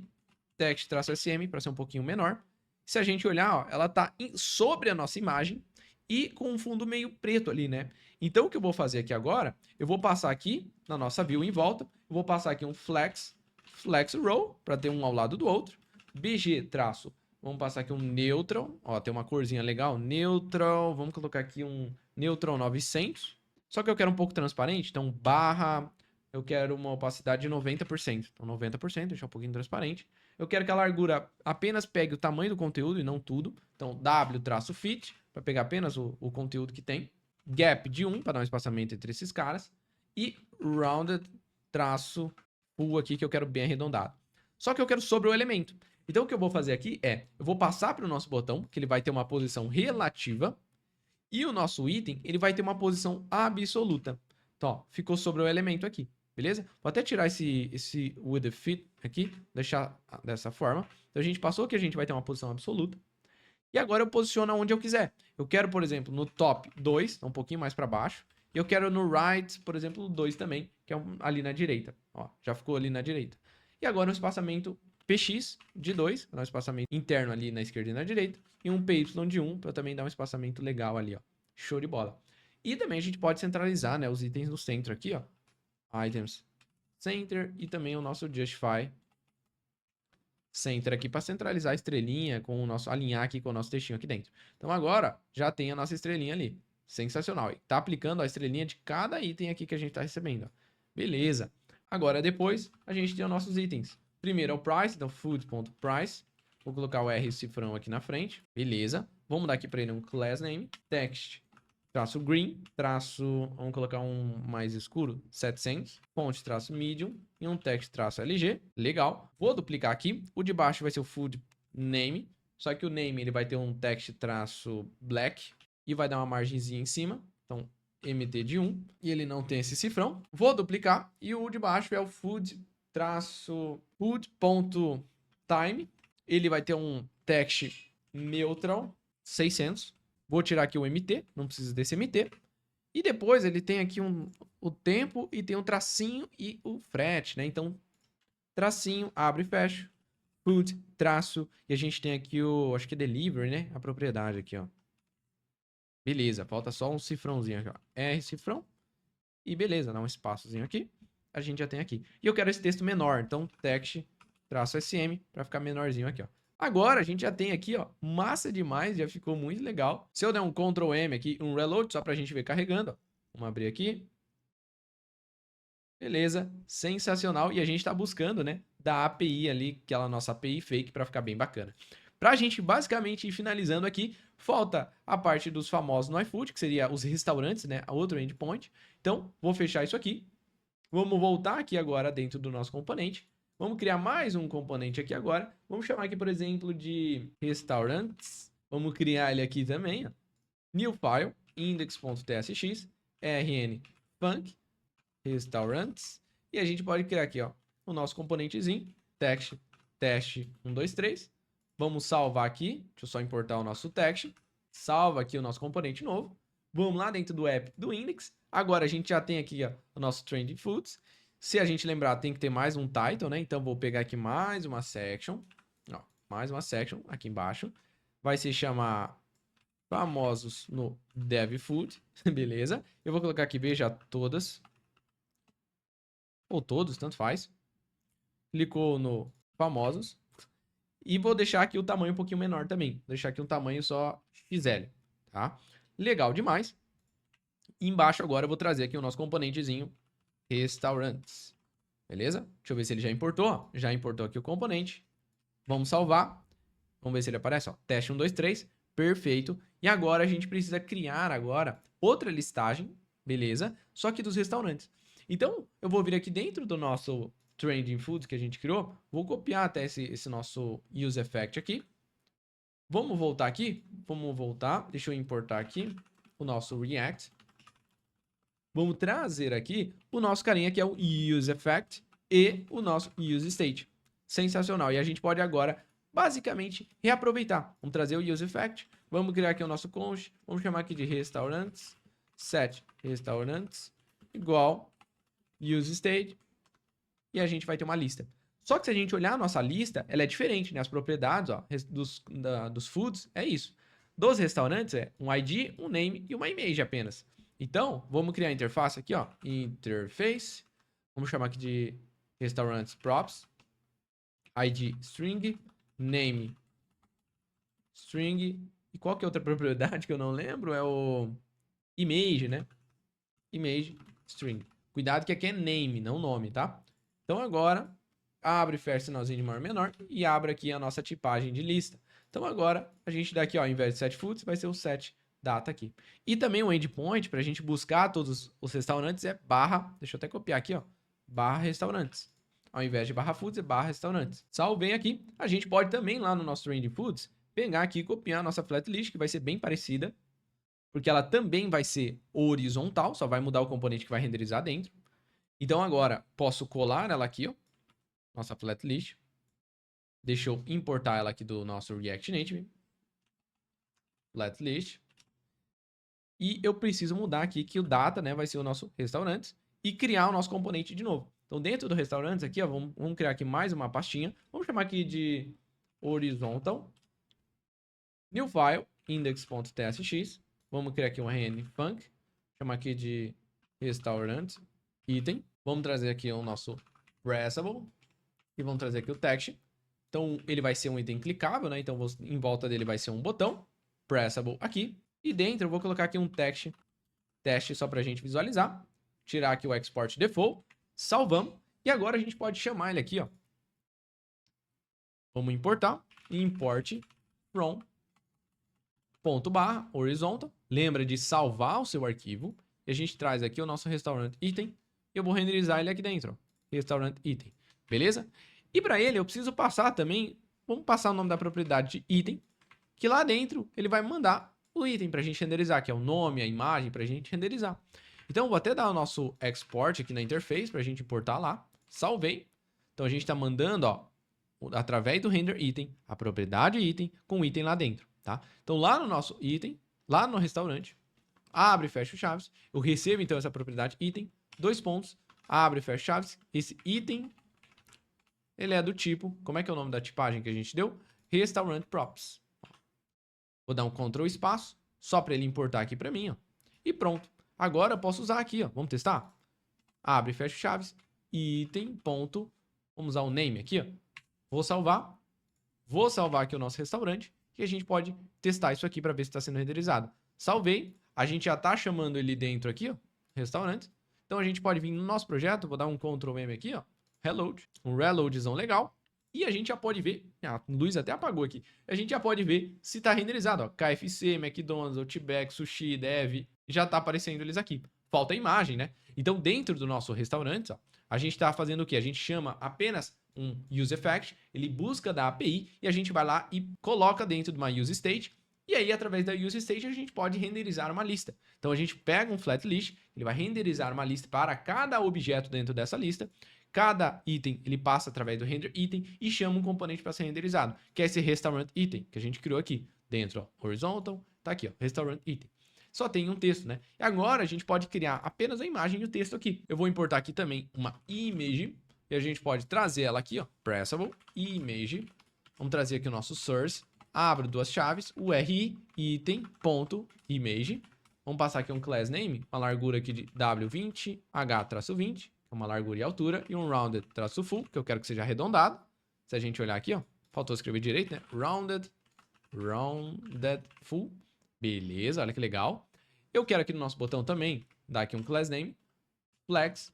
text-sm, para ser um pouquinho menor. Se a gente olhar, ó, ela está sobre a nossa imagem e com um fundo meio preto ali, né? Então, o que eu vou fazer aqui agora, eu vou passar aqui na nossa view em volta, eu vou passar aqui um flex row, para ter um ao lado do outro, bg traço. Vamos passar aqui um neutral. Ó, tem uma corzinha legal. Neutral. Vamos colocar aqui um neutral 900. Só que eu quero um pouco transparente, então barra, eu quero uma opacidade de 90%. Então 90%, deixar um pouquinho transparente. Eu quero que a largura apenas pegue o tamanho do conteúdo e não tudo. Então W-fit, para pegar apenas o conteúdo que tem. Gap de 1, para dar um espaçamento entre esses caras. E rounded full aqui, que eu quero bem arredondado. Só que eu quero sobre o elemento. Então o que eu vou fazer aqui é, eu vou passar para o nosso botão, que ele vai ter uma posição relativa. E o nosso item, ele vai ter uma posição absoluta. Então, ó, ficou sobre o elemento aqui, beleza? Vou até tirar esse with the fit aqui, deixar dessa forma. Então, a gente passou que a gente vai ter uma posição absoluta. E agora eu posiciono onde eu quiser. Eu quero, por exemplo, no top 2, um pouquinho mais para baixo. E eu quero no right, por exemplo, 2 também, que é ali na direita. Ó, já ficou ali na direita. E agora um espaçamento px de 2, um espaçamento interno ali na esquerda e na direita. E um py de 1, para também dar um espaçamento legal ali, ó. Show de bola. E também a gente pode centralizar, né, os itens no centro aqui, ó. Items Center e também o nosso Justify Center aqui para centralizar a estrelinha com o nosso, alinhar aqui com o nosso textinho aqui dentro. Então agora já tem a nossa estrelinha ali. Sensacional. E tá aplicando a estrelinha de cada item aqui que a gente tá recebendo, ó. Beleza. Agora depois a gente tem os nossos itens. Primeiro é o price, então food.price. Vou colocar o R cifrão aqui na frente. Beleza. Vamos dar aqui para ele um class name. Text, traço green, traço, vamos colocar um mais escuro, 700. Font, traço medium. E um text, traço LG. Legal. Vou duplicar aqui. O de baixo vai ser o food name. Só que o name ele vai ter um text, traço black. E vai dar uma margenzinha em cima. Então, MT de 1. E ele não tem esse cifrão. Vou duplicar. E o de baixo é o food.time. Ele vai ter um text neutral 600. Vou tirar aqui o MT, não precisa desse MT. E depois ele tem aqui o tempo e tem um tracinho e o frete, né? Então, tracinho, abre e fecha. Food, traço. E a gente tem aqui acho que é delivery, né? A propriedade aqui, ó. Beleza, falta só um cifrãozinho aqui, ó. R cifrão. E beleza, dá um espaçozinho aqui. A gente já tem aqui. E eu quero esse texto menor, então text traço SM para ficar menorzinho aqui, ó. Agora a gente já tem aqui, ó, massa demais, já ficou muito legal. Se eu der um Ctrl M aqui, um reload, só pra gente ver carregando, ó. Vamos abrir aqui. Beleza, sensacional. E a gente tá buscando, né, da API ali, aquela nossa API fake para ficar bem bacana. Pra gente basicamente ir finalizando aqui, falta a parte dos famosos no iFood, que seria os restaurantes, né, outro endpoint. Então, vou fechar isso aqui. Vamos voltar aqui agora dentro do nosso componente. Vamos criar mais um componente aqui agora. Vamos chamar aqui, por exemplo, de restaurantes. Vamos criar ele aqui também, ó. New file, index.tsx, rn func, restaurantes. E a gente pode criar aqui, ó, o nosso componentezinho, text, teste 1, 2, 3. Vamos salvar aqui. Deixa eu só importar o nosso text. Salva aqui o nosso componente novo. Vamos lá dentro do app do index. Agora a gente já tem aqui, ó, o nosso trending foods. Se a gente lembrar, tem que ter mais um title, né? Então vou pegar aqui mais uma section. Ó, mais uma section aqui embaixo. Vai se chamar famosos no dev food. Beleza? Eu vou colocar aqui, veja todas. Ou todos, tanto faz. Clicou no famosos. E vou deixar aqui o tamanho um pouquinho menor também. Vou deixar aqui um tamanho só XL, tá? Legal demais. E embaixo agora eu vou trazer aqui o nosso componentezinho restaurantes. Beleza? Deixa eu ver se ele já importou. Já importou aqui o componente. Vamos salvar. Vamos ver se ele aparece, ó. Teste 1, 2, 3. Perfeito. E agora a gente precisa criar agora outra listagem, beleza? Só que dos restaurantes. Então, eu vou vir aqui dentro do nosso Trending Foods que a gente criou. Vou copiar até esse nosso Use Effect aqui. Vamos voltar aqui. Vamos voltar. Deixa eu importar aqui o nosso React. Vamos trazer aqui o nosso carinha que é o Use Effect e o nosso Use State. Sensacional. E a gente pode agora, basicamente, reaproveitar. Vamos trazer o Use Effect. Vamos criar aqui o nosso const. Vamos chamar aqui de restaurantes. Set restaurantes igual Use State. E a gente vai ter uma lista. Só que se a gente olhar a nossa lista, ela é diferente, né? As propriedades, ó, dos foods é isso. Dos restaurantes é um ID, um name e uma image apenas. Então, vamos criar a interface aqui, ó. Interface. Vamos chamar aqui de restaurantes props. ID string. Name string. E qual que é outra propriedade que eu não lembro? É o image, né? Image string. Cuidado que aqui é name, não nome, tá? Então agora, abre e fecha sinalzinho de maior menor e abre aqui a nossa tipagem de lista. Então agora, a gente dá aqui, ó, ao invés de set foods, vai ser o set data aqui. E também o endpoint, para a gente buscar todos os restaurantes, é barra, deixa eu até copiar aqui, ó, barra restaurantes. Ao invés de barra foods, é barra restaurantes. Salvei aqui. A gente pode também, lá no nosso trending foods, pegar aqui e copiar a nossa flat list, que vai ser bem parecida, porque ela também vai ser horizontal, só vai mudar o componente que vai renderizar dentro. Então agora, posso colar ela aqui, ó, nossa flat list. Deixa eu importar ela aqui do nosso React Native. Flat list. E eu preciso mudar aqui que o data, né, vai ser o nosso restaurantes e criar o nosso componente de novo. Então, dentro do restaurantes aqui, ó, vamos criar aqui mais uma pastinha. Vamos chamar aqui de horizontal. New file, index.tsx. Vamos criar aqui um rnfunc. Chamar aqui de restaurant item. Vamos trazer aqui o nosso pressable. E vamos trazer aqui o text. Então, ele vai ser um item clicável, né? Então, em volta dele vai ser um botão. Pressable aqui. E dentro eu vou colocar aqui um text só para a gente visualizar. Tirar aqui o export default. Salvamos. E agora a gente pode chamar ele aqui, ó. Vamos importar. Import from ponto barra horizontal. Lembra de salvar o seu arquivo. E a gente traz aqui o nosso restaurant item. E eu vou renderizar ele aqui dentro, ó. Restaurant item. Beleza? E para ele eu preciso passar também. Vamos passar o nome da propriedade de item. Que lá dentro ele vai mandar o item para a gente renderizar, que é o nome, a imagem, para a gente renderizar. Então, eu vou até dar o nosso export aqui na interface para a gente importar lá. Salvei. Então, a gente está mandando, ó, através do render item, a propriedade item com o item lá dentro, tá? Então, lá no nosso item, lá no restaurante, abre e fecha chaves. Eu recebo, então, essa propriedade item, dois pontos, abre e fecha chaves. Esse item, ele é do tipo, como é que é o nome da tipagem que a gente deu? Restaurant props. Vou dar um Ctrl espaço, só para ele importar aqui para mim, ó. E pronto. Agora eu posso usar aqui, ó. Vamos testar? Abre e fecha chaves. Item, ponto. Vamos usar o name aqui, ó. Vou salvar. Vou salvar aqui o nosso restaurante. E a gente pode testar isso aqui para ver se está sendo renderizado. Salvei. A gente já está chamando ele dentro aqui, ó. Restaurante. Então a gente pode vir no nosso projeto. Vou dar um Ctrl M aqui, ó. Reload. Um reloadzão legal. E a gente já pode ver, a luz até apagou aqui, a gente já pode ver se está renderizado, ó, KFC, McDonald's, Outback, Sushi, Dev, já está aparecendo eles aqui. Falta a imagem, né? Então, dentro do nosso restaurante, ó, a gente está fazendo o quê? A gente chama apenas um useEffect, ele busca da API e a gente vai lá e coloca dentro de uma useState. E aí, através da useState, a gente pode renderizar uma lista. Então, a gente pega um flat list, ele vai renderizar uma lista para cada objeto dentro dessa lista. Cada item, ele passa através do render item e chama um componente para ser renderizado, que é esse restaurant item que a gente criou aqui dentro, ó, horizontal, tá aqui, ó, restaurant item. Só tem um texto, né? E agora a gente pode criar apenas a imagem e o texto aqui. Eu vou importar aqui também uma image e a gente pode trazer ela aqui, ó, pressable, image. Vamos trazer aqui o nosso source. Abro duas chaves, URI, item, ponto, image. Vamos passar aqui um class name, uma largura aqui de W20, H-20. Uma largura e altura, e um rounded traço full, que eu quero que seja arredondado. Se a gente olhar aqui, ó, faltou escrever direito, né? Rounded full. Beleza, olha que legal. Eu quero aqui no nosso botão também dar aqui um class name, flex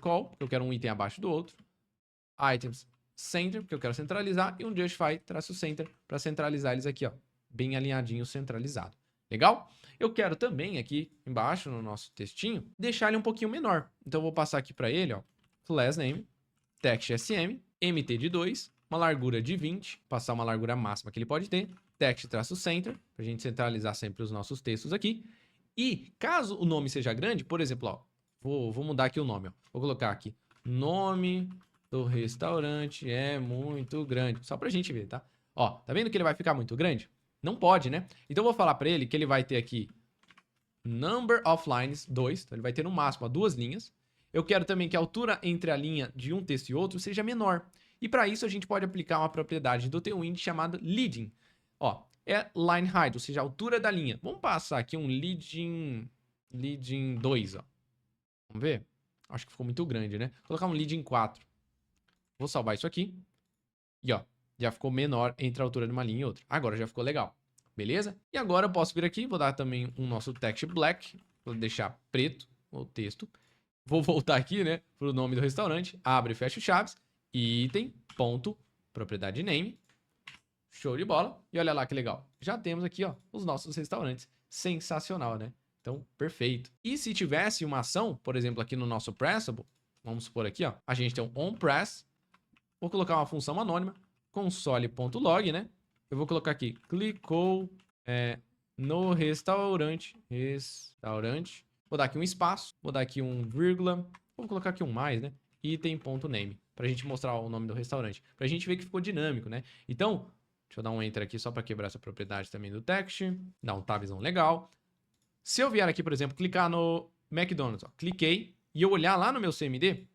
call, porque eu quero um item abaixo do outro. Items center, porque eu quero centralizar, e um justify traço center para centralizar eles aqui, ó, bem alinhadinho, centralizado. Legal? Eu quero também aqui embaixo no nosso textinho deixar ele um pouquinho menor. Então eu vou passar aqui para ele, ó, class name, text sm, mt de 2, uma largura de 20, passar uma largura máxima que ele pode ter, text-center, para a gente centralizar sempre os nossos textos aqui. E caso o nome seja grande, por exemplo, ó, vou mudar aqui o nome, ó, vou colocar aqui, nome do restaurante é muito grande, só para a gente ver, tá? Ó, tá vendo que ele vai ficar muito grande? Não pode, né? Então eu vou falar para ele que ele vai ter aqui number of lines 2, então ele vai ter no máximo 2 linhas. Eu quero também que a altura entre a linha de um texto e outro seja menor. E para isso a gente pode aplicar uma propriedade do Tailwind chamada leading. Ó, é line height, ou seja, a altura da linha. Vamos passar aqui um leading 2, ó. Vamos ver? Acho que ficou muito grande, né? Vou colocar um leading 4. Vou salvar isso aqui. E ó, já ficou menor entre a altura de uma linha e outra. Agora já ficou legal. beleza? E agora eu posso vir aqui, vou dar também um nosso text black, vou deixar preto o texto. Vou voltar aqui, né, pro nome do restaurante, abre e fecha chaves, item, ponto, propriedade name, show de bola. E olha lá que legal, já temos aqui, ó, os nossos restaurantes. Sensacional, né? Então, perfeito. E se tivesse uma ação, por exemplo, aqui no nosso Pressable, vamos supor aqui, ó, a gente tem um onPress, vou colocar uma função anônima, console.log, né? Eu vou colocar aqui, clicou no restaurante, vou dar aqui um espaço, vou dar aqui um vírgula, vou colocar aqui um mais, né? Item.name, pra gente mostrar o nome do restaurante, pra gente ver que ficou dinâmico, né? Então, deixa eu dar um enter aqui só pra quebrar essa propriedade também do text, dar um tabzão legal. Se eu vier aqui, por exemplo, clicar no McDonald's, ó, cliquei, e eu olhar lá no meu CMD,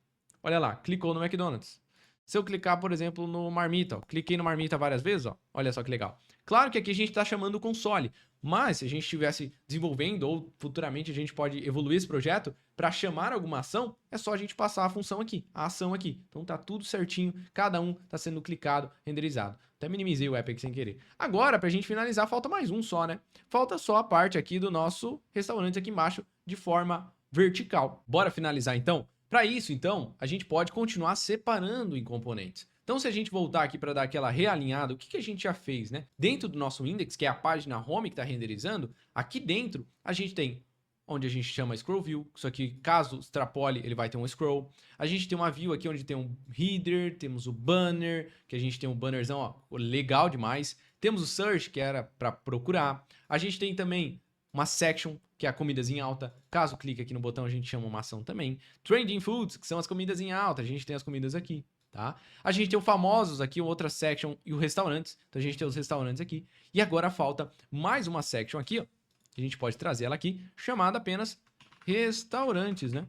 olha lá, clicou no McDonald's. Se eu clicar, por exemplo, no Marmita, ó, cliquei no Marmita várias vezes, ó, olha só que legal. Claro que aqui a gente está chamando o console, mas se a gente estivesse desenvolvendo ou futuramente a gente pode evoluir esse projeto para chamar alguma ação, é só a gente passar a função aqui, a ação aqui. Então tá tudo certinho, cada um está sendo clicado, renderizado. Até minimizei o app aqui sem querer. Agora, para a gente finalizar, falta mais um só, né? Falta só a parte aqui do nosso restaurante aqui embaixo de forma vertical. Bora finalizar então? Para isso, então, a gente pode continuar separando em componentes. Então, se a gente voltar aqui para dar aquela realinhada, o que a gente já fez, né? Dentro do nosso index, que é a página home que está renderizando, aqui dentro a gente tem onde a gente chama scroll view, isso aqui, caso extrapole, ele vai ter um scroll. A gente tem uma view aqui onde tem um header, temos o banner, que a gente tem um bannerzão, ó, legal demais. Temos o search, que era para procurar. A gente tem também uma section, que é a comidas em alta. Caso clique aqui no botão, a gente chama uma ação também. Trending Foods, que são as comidas em alta. A gente tem as comidas aqui, tá? A gente tem o famosos aqui, outra section, e o restaurantes. Então a gente tem os restaurantes aqui. E agora falta mais uma section aqui, ó. A gente pode trazer ela aqui, chamada apenas restaurantes, né?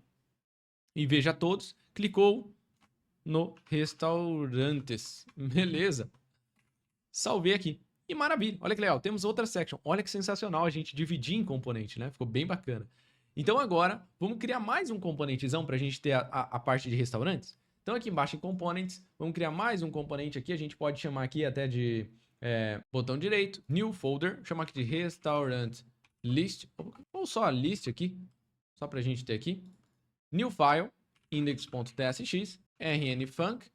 E veja todos, clicou no restaurantes. Beleza. Salvei aqui. E maravilha, olha que legal, temos outra section. Olha que sensacional a gente dividir em componente, né? Ficou bem bacana. Então agora, vamos criar mais um componentezão para a gente ter a parte de restaurantes. Então aqui embaixo em components, vamos criar mais um componente aqui. A gente pode chamar aqui até de botão direito, new folder, chamar aqui de restaurant list, ou só list aqui, só para a gente ter aqui. New file, index.tsx, rnfunc,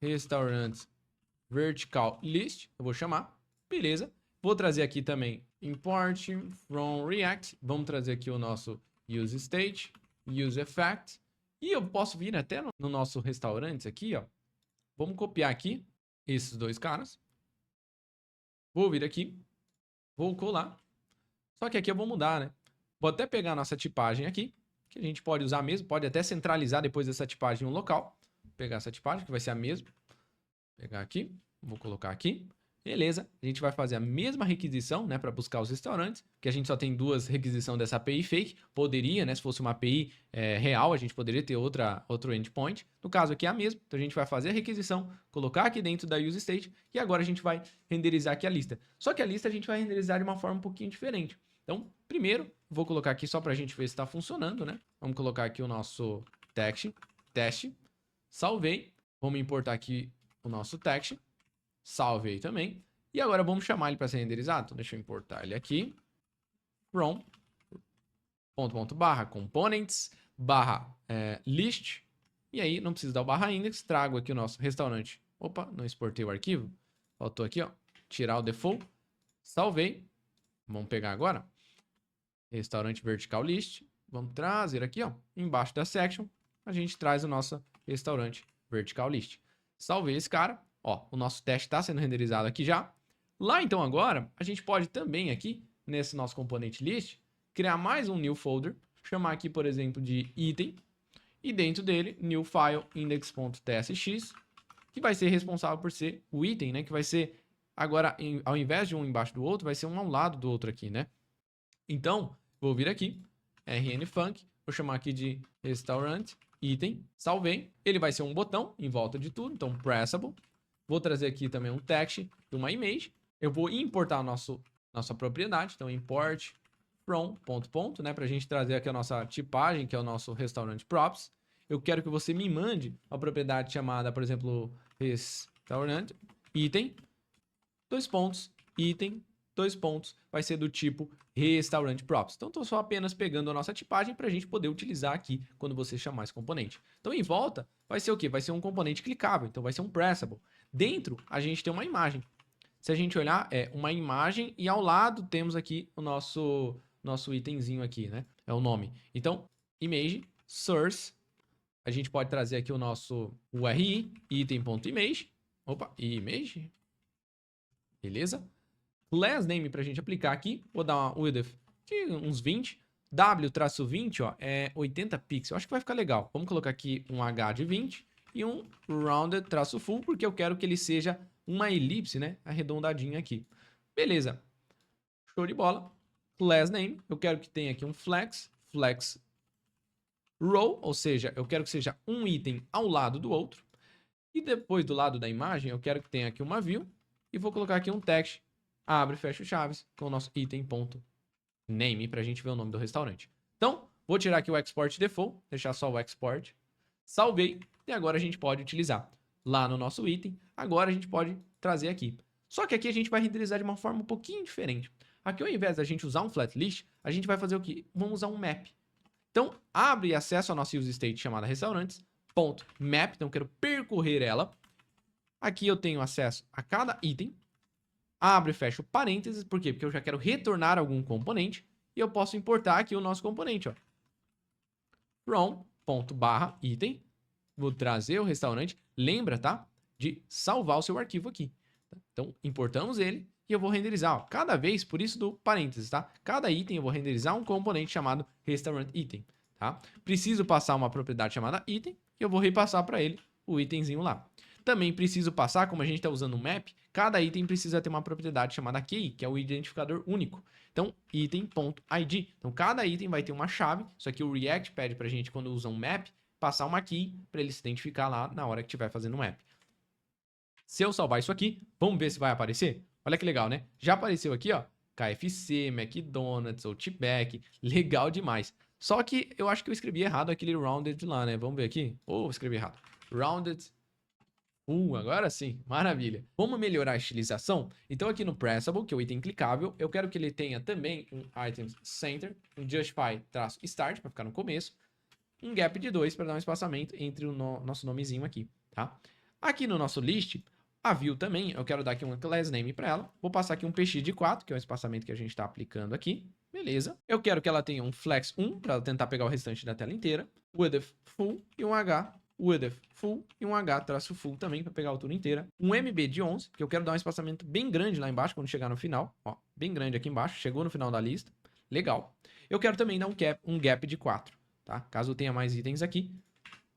restaurant vertical list, eu vou chamar. Beleza. Vou trazer aqui também import from React. Vamos trazer aqui o nosso use state, use effect. E eu posso vir até no nosso restaurantes aqui, ó. Vamos copiar aqui esses dois caras. Vou vir aqui. Vou colar. Só que aqui eu vou mudar, né? Vou até pegar a nossa tipagem aqui, que a gente pode usar mesmo. Pode até centralizar depois dessa tipagem no local. Vou pegar essa tipagem, que vai ser a mesma. Vou pegar aqui. Vou colocar aqui. Beleza, a gente vai fazer a mesma requisição, né, para buscar os restaurantes, que a gente só tem duas requisições dessa API fake. Poderia, né, se fosse uma API real, a gente poderia ter outro endpoint. No caso aqui é a mesma, então a gente vai fazer a requisição, colocar aqui dentro da use state e agora a gente vai renderizar aqui a lista. Só que a lista a gente vai renderizar de uma forma um pouquinho diferente. Então, primeiro, vou colocar aqui só para a gente ver se está funcionando, né? Vamos colocar aqui o nosso teste, salvei, vamos importar aqui o nosso text. Salvei também. E agora vamos chamar ele para ser renderizado. Então, deixa eu importar ele aqui. From components list. E aí, não precisa dar o barra index. Trago aqui o nosso restaurante. Opa, não exportei o arquivo. Faltou aqui, ó. Tirar o default. Salvei. Vamos pegar agora. Restaurante vertical list. Vamos trazer aqui, ó. Embaixo da section, a gente traz o nosso restaurante vertical list. Salvei esse cara. Ó, o nosso teste está sendo renderizado aqui já. Lá, então, agora, a gente pode também aqui, nesse nosso componente list, criar mais um new folder, chamar aqui, por exemplo, de item, e dentro dele, new file index.tsx, que vai ser responsável por ser o item, né? Que vai ser, agora, ao invés de um embaixo do outro, vai ser um ao lado do outro aqui, né? Então, vou vir aqui, rnfunc, vou chamar aqui de restaurant, item, salvei. Ele vai ser um botão em volta de tudo, então pressable. Vou trazer aqui também um text de uma image. Eu vou importar nossa propriedade. Então, import from, né? Para a gente trazer aqui a nossa tipagem, que é o nosso restaurant props. Eu quero que você me mande a propriedade chamada, por exemplo, restaurant, item, item, dois pontos, vai ser do tipo restaurante props. Então, estou só apenas pegando a nossa tipagem para a gente poder utilizar aqui quando você chamar esse componente. Então, em volta, vai ser o quê? Vai ser um componente clicável, então vai ser um pressable. Dentro, a gente tem uma imagem. Se a gente olhar, é uma imagem e ao lado temos aqui o nosso itemzinho aqui, né? É o nome. Então, image, source, a gente pode trazer aqui o nosso URI, item.image. Opa, image. Beleza? Class name pra gente aplicar aqui. Vou dar uma width de uns 20. W-20, ó, é 80 pixels. Acho que vai ficar legal. Vamos colocar aqui um H de 20 e um rounded-full, porque eu quero que ele seja uma elipse, né? Arredondadinha aqui. Beleza. Show de bola. Class name. Eu quero que tenha aqui um flex row, ou seja, eu quero que seja um item ao lado do outro. E depois do lado da imagem, eu quero que tenha aqui uma view. E vou colocar aqui um text, abre e fecha chaves, com o nosso item.name, para a gente ver o nome do restaurante. Então, vou tirar aqui o export default, deixar só o export. Salvei, e agora a gente pode utilizar lá no nosso item. Agora a gente pode trazer aqui. Só que aqui a gente vai renderizar de uma forma um pouquinho diferente. Aqui, ao invés da gente usar um flat list, a gente vai fazer o quê? Vamos usar um map. Então, abre e acessa a nossa use state chamada restaurantes.map. Então, eu quero percorrer ela. Aqui eu tenho acesso a cada item. Abre e fecha o parênteses. Por quê? Porque eu já quero retornar algum componente. E eu posso importar aqui o nosso componente, ó. From.item. Vou trazer o restaurante. Lembra, tá? De salvar o seu arquivo aqui. Então, importamos ele. E eu vou renderizar, ó, cada vez, por isso do parênteses, tá? Cada item eu vou renderizar um componente chamado restaurant item, tá? Preciso passar uma propriedade chamada item e eu vou repassar para ele o itemzinho lá. Também preciso passar, como a gente está usando um map, cada item precisa ter uma propriedade chamada key, que é o identificador único. Então, item.id. Então, cada item vai ter uma chave, isso aqui o React pede para a gente, quando usa um map, passar uma key para ele se identificar lá na hora que estiver fazendo o map. Se eu salvar isso aqui, vamos ver se vai aparecer? Olha que legal, né? Já apareceu aqui, ó, KFC, McDonald's, Outback, legal demais. Só que eu acho que eu escrevi errado aquele rounded lá, né? Vamos ver aqui. Eu escrevi errado. Rounded. Agora sim, maravilha. Vamos melhorar a estilização? Então aqui no Pressable, que é o item clicável, eu quero que ele tenha também um Items Center, um Justify-Start, para ficar no começo, um gap de 2 para dar um espaçamento entre o nosso nomezinho aqui, tá? Aqui no nosso list, a view também, eu quero dar aqui uma class name para ela. Vou passar aqui um px de 4, que é o espaçamento que a gente está aplicando aqui. Beleza. Eu quero que ela tenha um flex 1, para tentar pegar o restante da tela inteira. Width full e um h width full e um h-full também, para pegar a altura inteira. Um mb de 11, que eu quero dar um espaçamento bem grande lá embaixo, quando chegar no final. Ó, bem grande aqui embaixo, chegou no final da lista. Legal. Eu quero também dar um gap de 4, tá? Caso eu tenha mais itens aqui.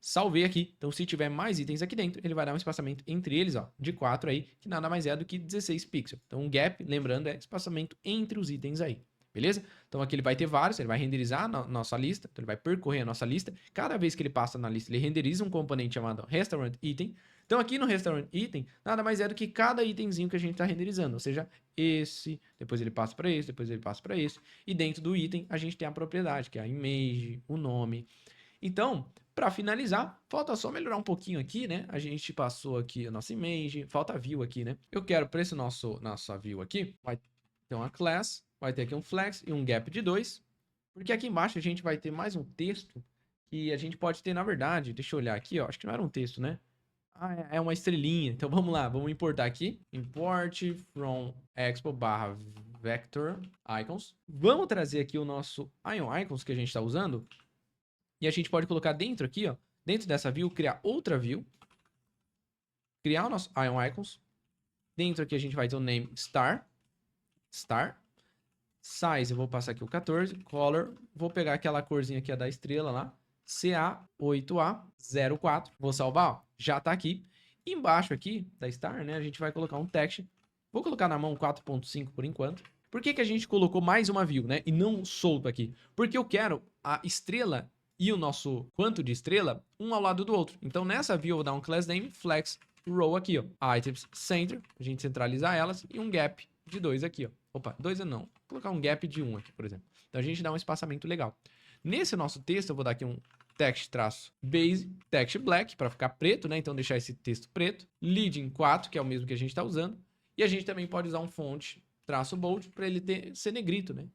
Salvei aqui. Então, se tiver mais itens aqui dentro, ele vai dar um espaçamento entre eles, ó, de 4 aí, que nada mais é do que 16 pixels. Então, um gap, lembrando, é espaçamento entre os itens aí. Beleza? Então, aqui ele vai ter vários, ele vai renderizar na nossa lista, então ele vai percorrer a nossa lista. Cada vez que ele passa na lista, ele renderiza um componente chamado Restaurant Item. Então, aqui no Restaurant Item, nada mais é do que cada itemzinho que a gente está renderizando. Ou seja, esse, depois ele passa para esse, depois ele passa para esse. E dentro do item, a gente tem a propriedade, que é a image, o nome. Então, para finalizar, falta só melhorar um pouquinho aqui, né? A gente passou aqui a nossa image, falta a view aqui, né? Eu quero para esse nossa view aqui, vai ter uma class, vai ter aqui um flex e um gap de 2, porque aqui embaixo a gente vai ter mais um texto que a gente pode ter, na verdade, deixa eu olhar aqui, ó, acho que não era um texto, né? Ah, é uma estrelinha. Então vamos lá, vamos importar aqui, import from expo /vector icons. Vamos trazer aqui o nosso ion icons que a gente está usando. E a gente pode colocar dentro aqui, ó, dentro dessa view, criar outra view. Criar o nosso Ion Icons. Dentro aqui a gente vai ter o name star. Size, eu vou passar aqui o 14. Color, vou pegar aquela corzinha aqui da estrela lá. CA8A04. Vou salvar, ó, já tá aqui. E embaixo aqui da star, né, a gente vai colocar um text. Vou colocar na mão 4.5 por enquanto. Por que que a gente colocou mais uma view, né, e não solto aqui? Porque eu quero a estrela e o nosso quanto de estrela, um ao lado do outro. Então, nessa view, eu vou dar um class name, flex row aqui, ó. Items center, a gente centralizar elas, e um gap de 2 aqui, ó. Opa, 2 não. Vou colocar um gap de 1 aqui, por exemplo. Então, a gente dá um espaçamento legal. Nesse nosso texto, eu vou dar aqui um text-base, text black, para ficar preto, né? Então, deixar esse texto preto. Leading 4, que é o mesmo que a gente está usando. E a gente também pode usar um fonte traço bold para ele ser negrito, né?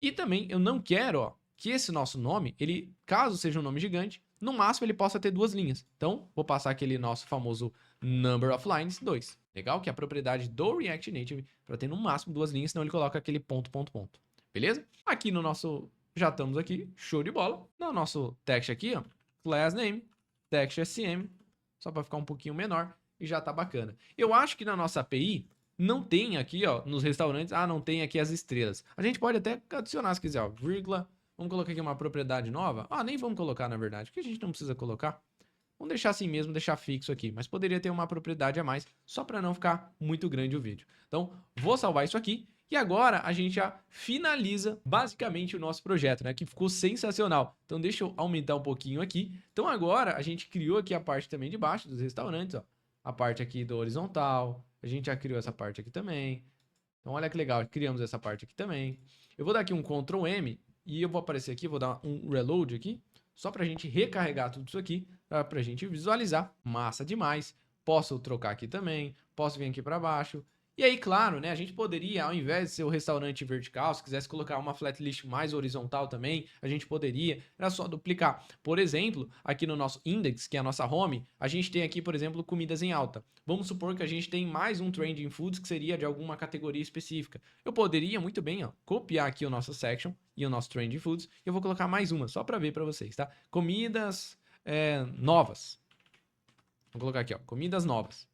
E também eu não quero, ó, que esse nosso nome, ele, caso seja um nome gigante, no máximo ele possa ter 2 linhas. Então, vou passar aquele nosso famoso number of lines 2. Legal? Que é a propriedade do React Native para ter no máximo 2 linhas, senão ele coloca aquele ponto, ponto, ponto. Beleza? Aqui no nosso, já estamos aqui, show de bola. No nosso text aqui, ó, class name, text SM, só para ficar um pouquinho menor e já tá bacana. Eu acho que na nossa API não tem aqui, ó, nos restaurantes, não tem aqui as estrelas. A gente pode até adicionar se quiser, ó, vírgula. Vamos colocar aqui uma propriedade nova. Nem vamos colocar, na verdade, porque a gente não precisa colocar. Vamos deixar assim mesmo, deixar fixo aqui. Mas poderia ter uma propriedade a mais, só para não ficar muito grande o vídeo. Então, vou salvar isso aqui. E agora a gente já finaliza basicamente o nosso projeto, né? Que ficou sensacional. Então, deixa eu aumentar um pouquinho aqui. Então, agora a gente criou aqui a parte também de baixo dos restaurantes, ó. A parte aqui do horizontal. A gente já criou essa parte aqui também. Então, olha que legal. Criamos essa parte aqui também. Eu vou dar aqui um Ctrl M. E eu vou aparecer aqui, vou dar um reload aqui, só para a gente recarregar tudo isso aqui, para a gente visualizar. Massa demais. Posso trocar aqui também, posso vir aqui para baixo. E aí, claro, né, a gente poderia, ao invés de ser o restaurante vertical, se quisesse colocar uma flatlist mais horizontal também, a gente poderia, era só duplicar. Por exemplo, aqui no nosso index, que é a nossa home, a gente tem aqui, por exemplo, comidas em alta. Vamos supor que a gente tem mais um trending foods que seria de alguma categoria específica. Eu poderia muito bem, ó, copiar aqui o nosso section e o nosso trending foods, e eu vou colocar mais uma, só para ver para vocês, tá? Comidas novas. Vou colocar aqui, ó, comidas novas.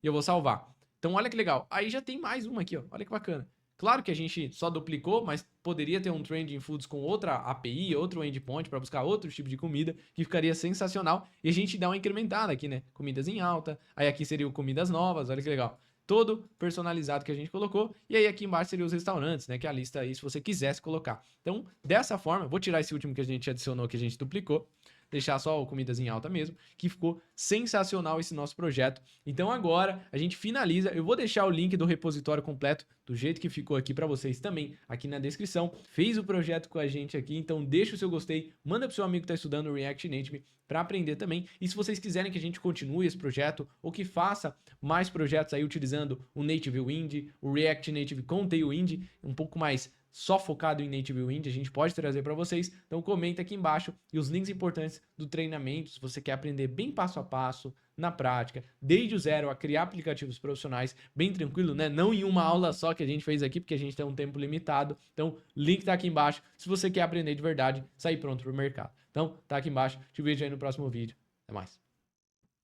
E eu vou salvar. Então, olha que legal. Aí já tem mais uma aqui, ó. Olha que bacana. Claro que a gente só duplicou, mas poderia ter um Trending Foods com outra API, outro endpoint para buscar outro tipo de comida, que ficaria sensacional. E a gente dá uma incrementada aqui, né? Comidas em alta. Aí aqui seriam comidas novas. Olha que legal. Todo personalizado que a gente colocou. E aí aqui embaixo seriam os restaurantes, né? Que é a lista aí, se você quisesse colocar. Então, dessa forma, vou tirar esse último que a gente adicionou, que a gente duplicou. Deixar só o comidas em alta mesmo, que ficou sensacional esse nosso projeto. Então agora a gente finaliza, eu vou deixar o link do repositório completo do jeito que ficou aqui para vocês também, aqui na descrição. Fez o projeto com a gente aqui, então deixa o seu gostei, manda pro seu amigo que está estudando React Native para aprender também. E se vocês quiserem que a gente continue esse projeto ou que faça mais projetos aí utilizando o Native Wind, o React Native com Tailwind, um pouco mais só focado em Native Wind, a gente pode trazer para vocês. Então comenta aqui embaixo e os links importantes do treinamento, se você quer aprender bem passo a passo, na prática, desde o zero a criar aplicativos profissionais, bem tranquilo, né? Não em uma aula só que a gente fez aqui, porque a gente tem um tempo limitado. Então, link tá aqui embaixo, se você quer aprender de verdade, sair pronto pro mercado. Então, tá aqui embaixo, te vejo aí no próximo vídeo. Até mais.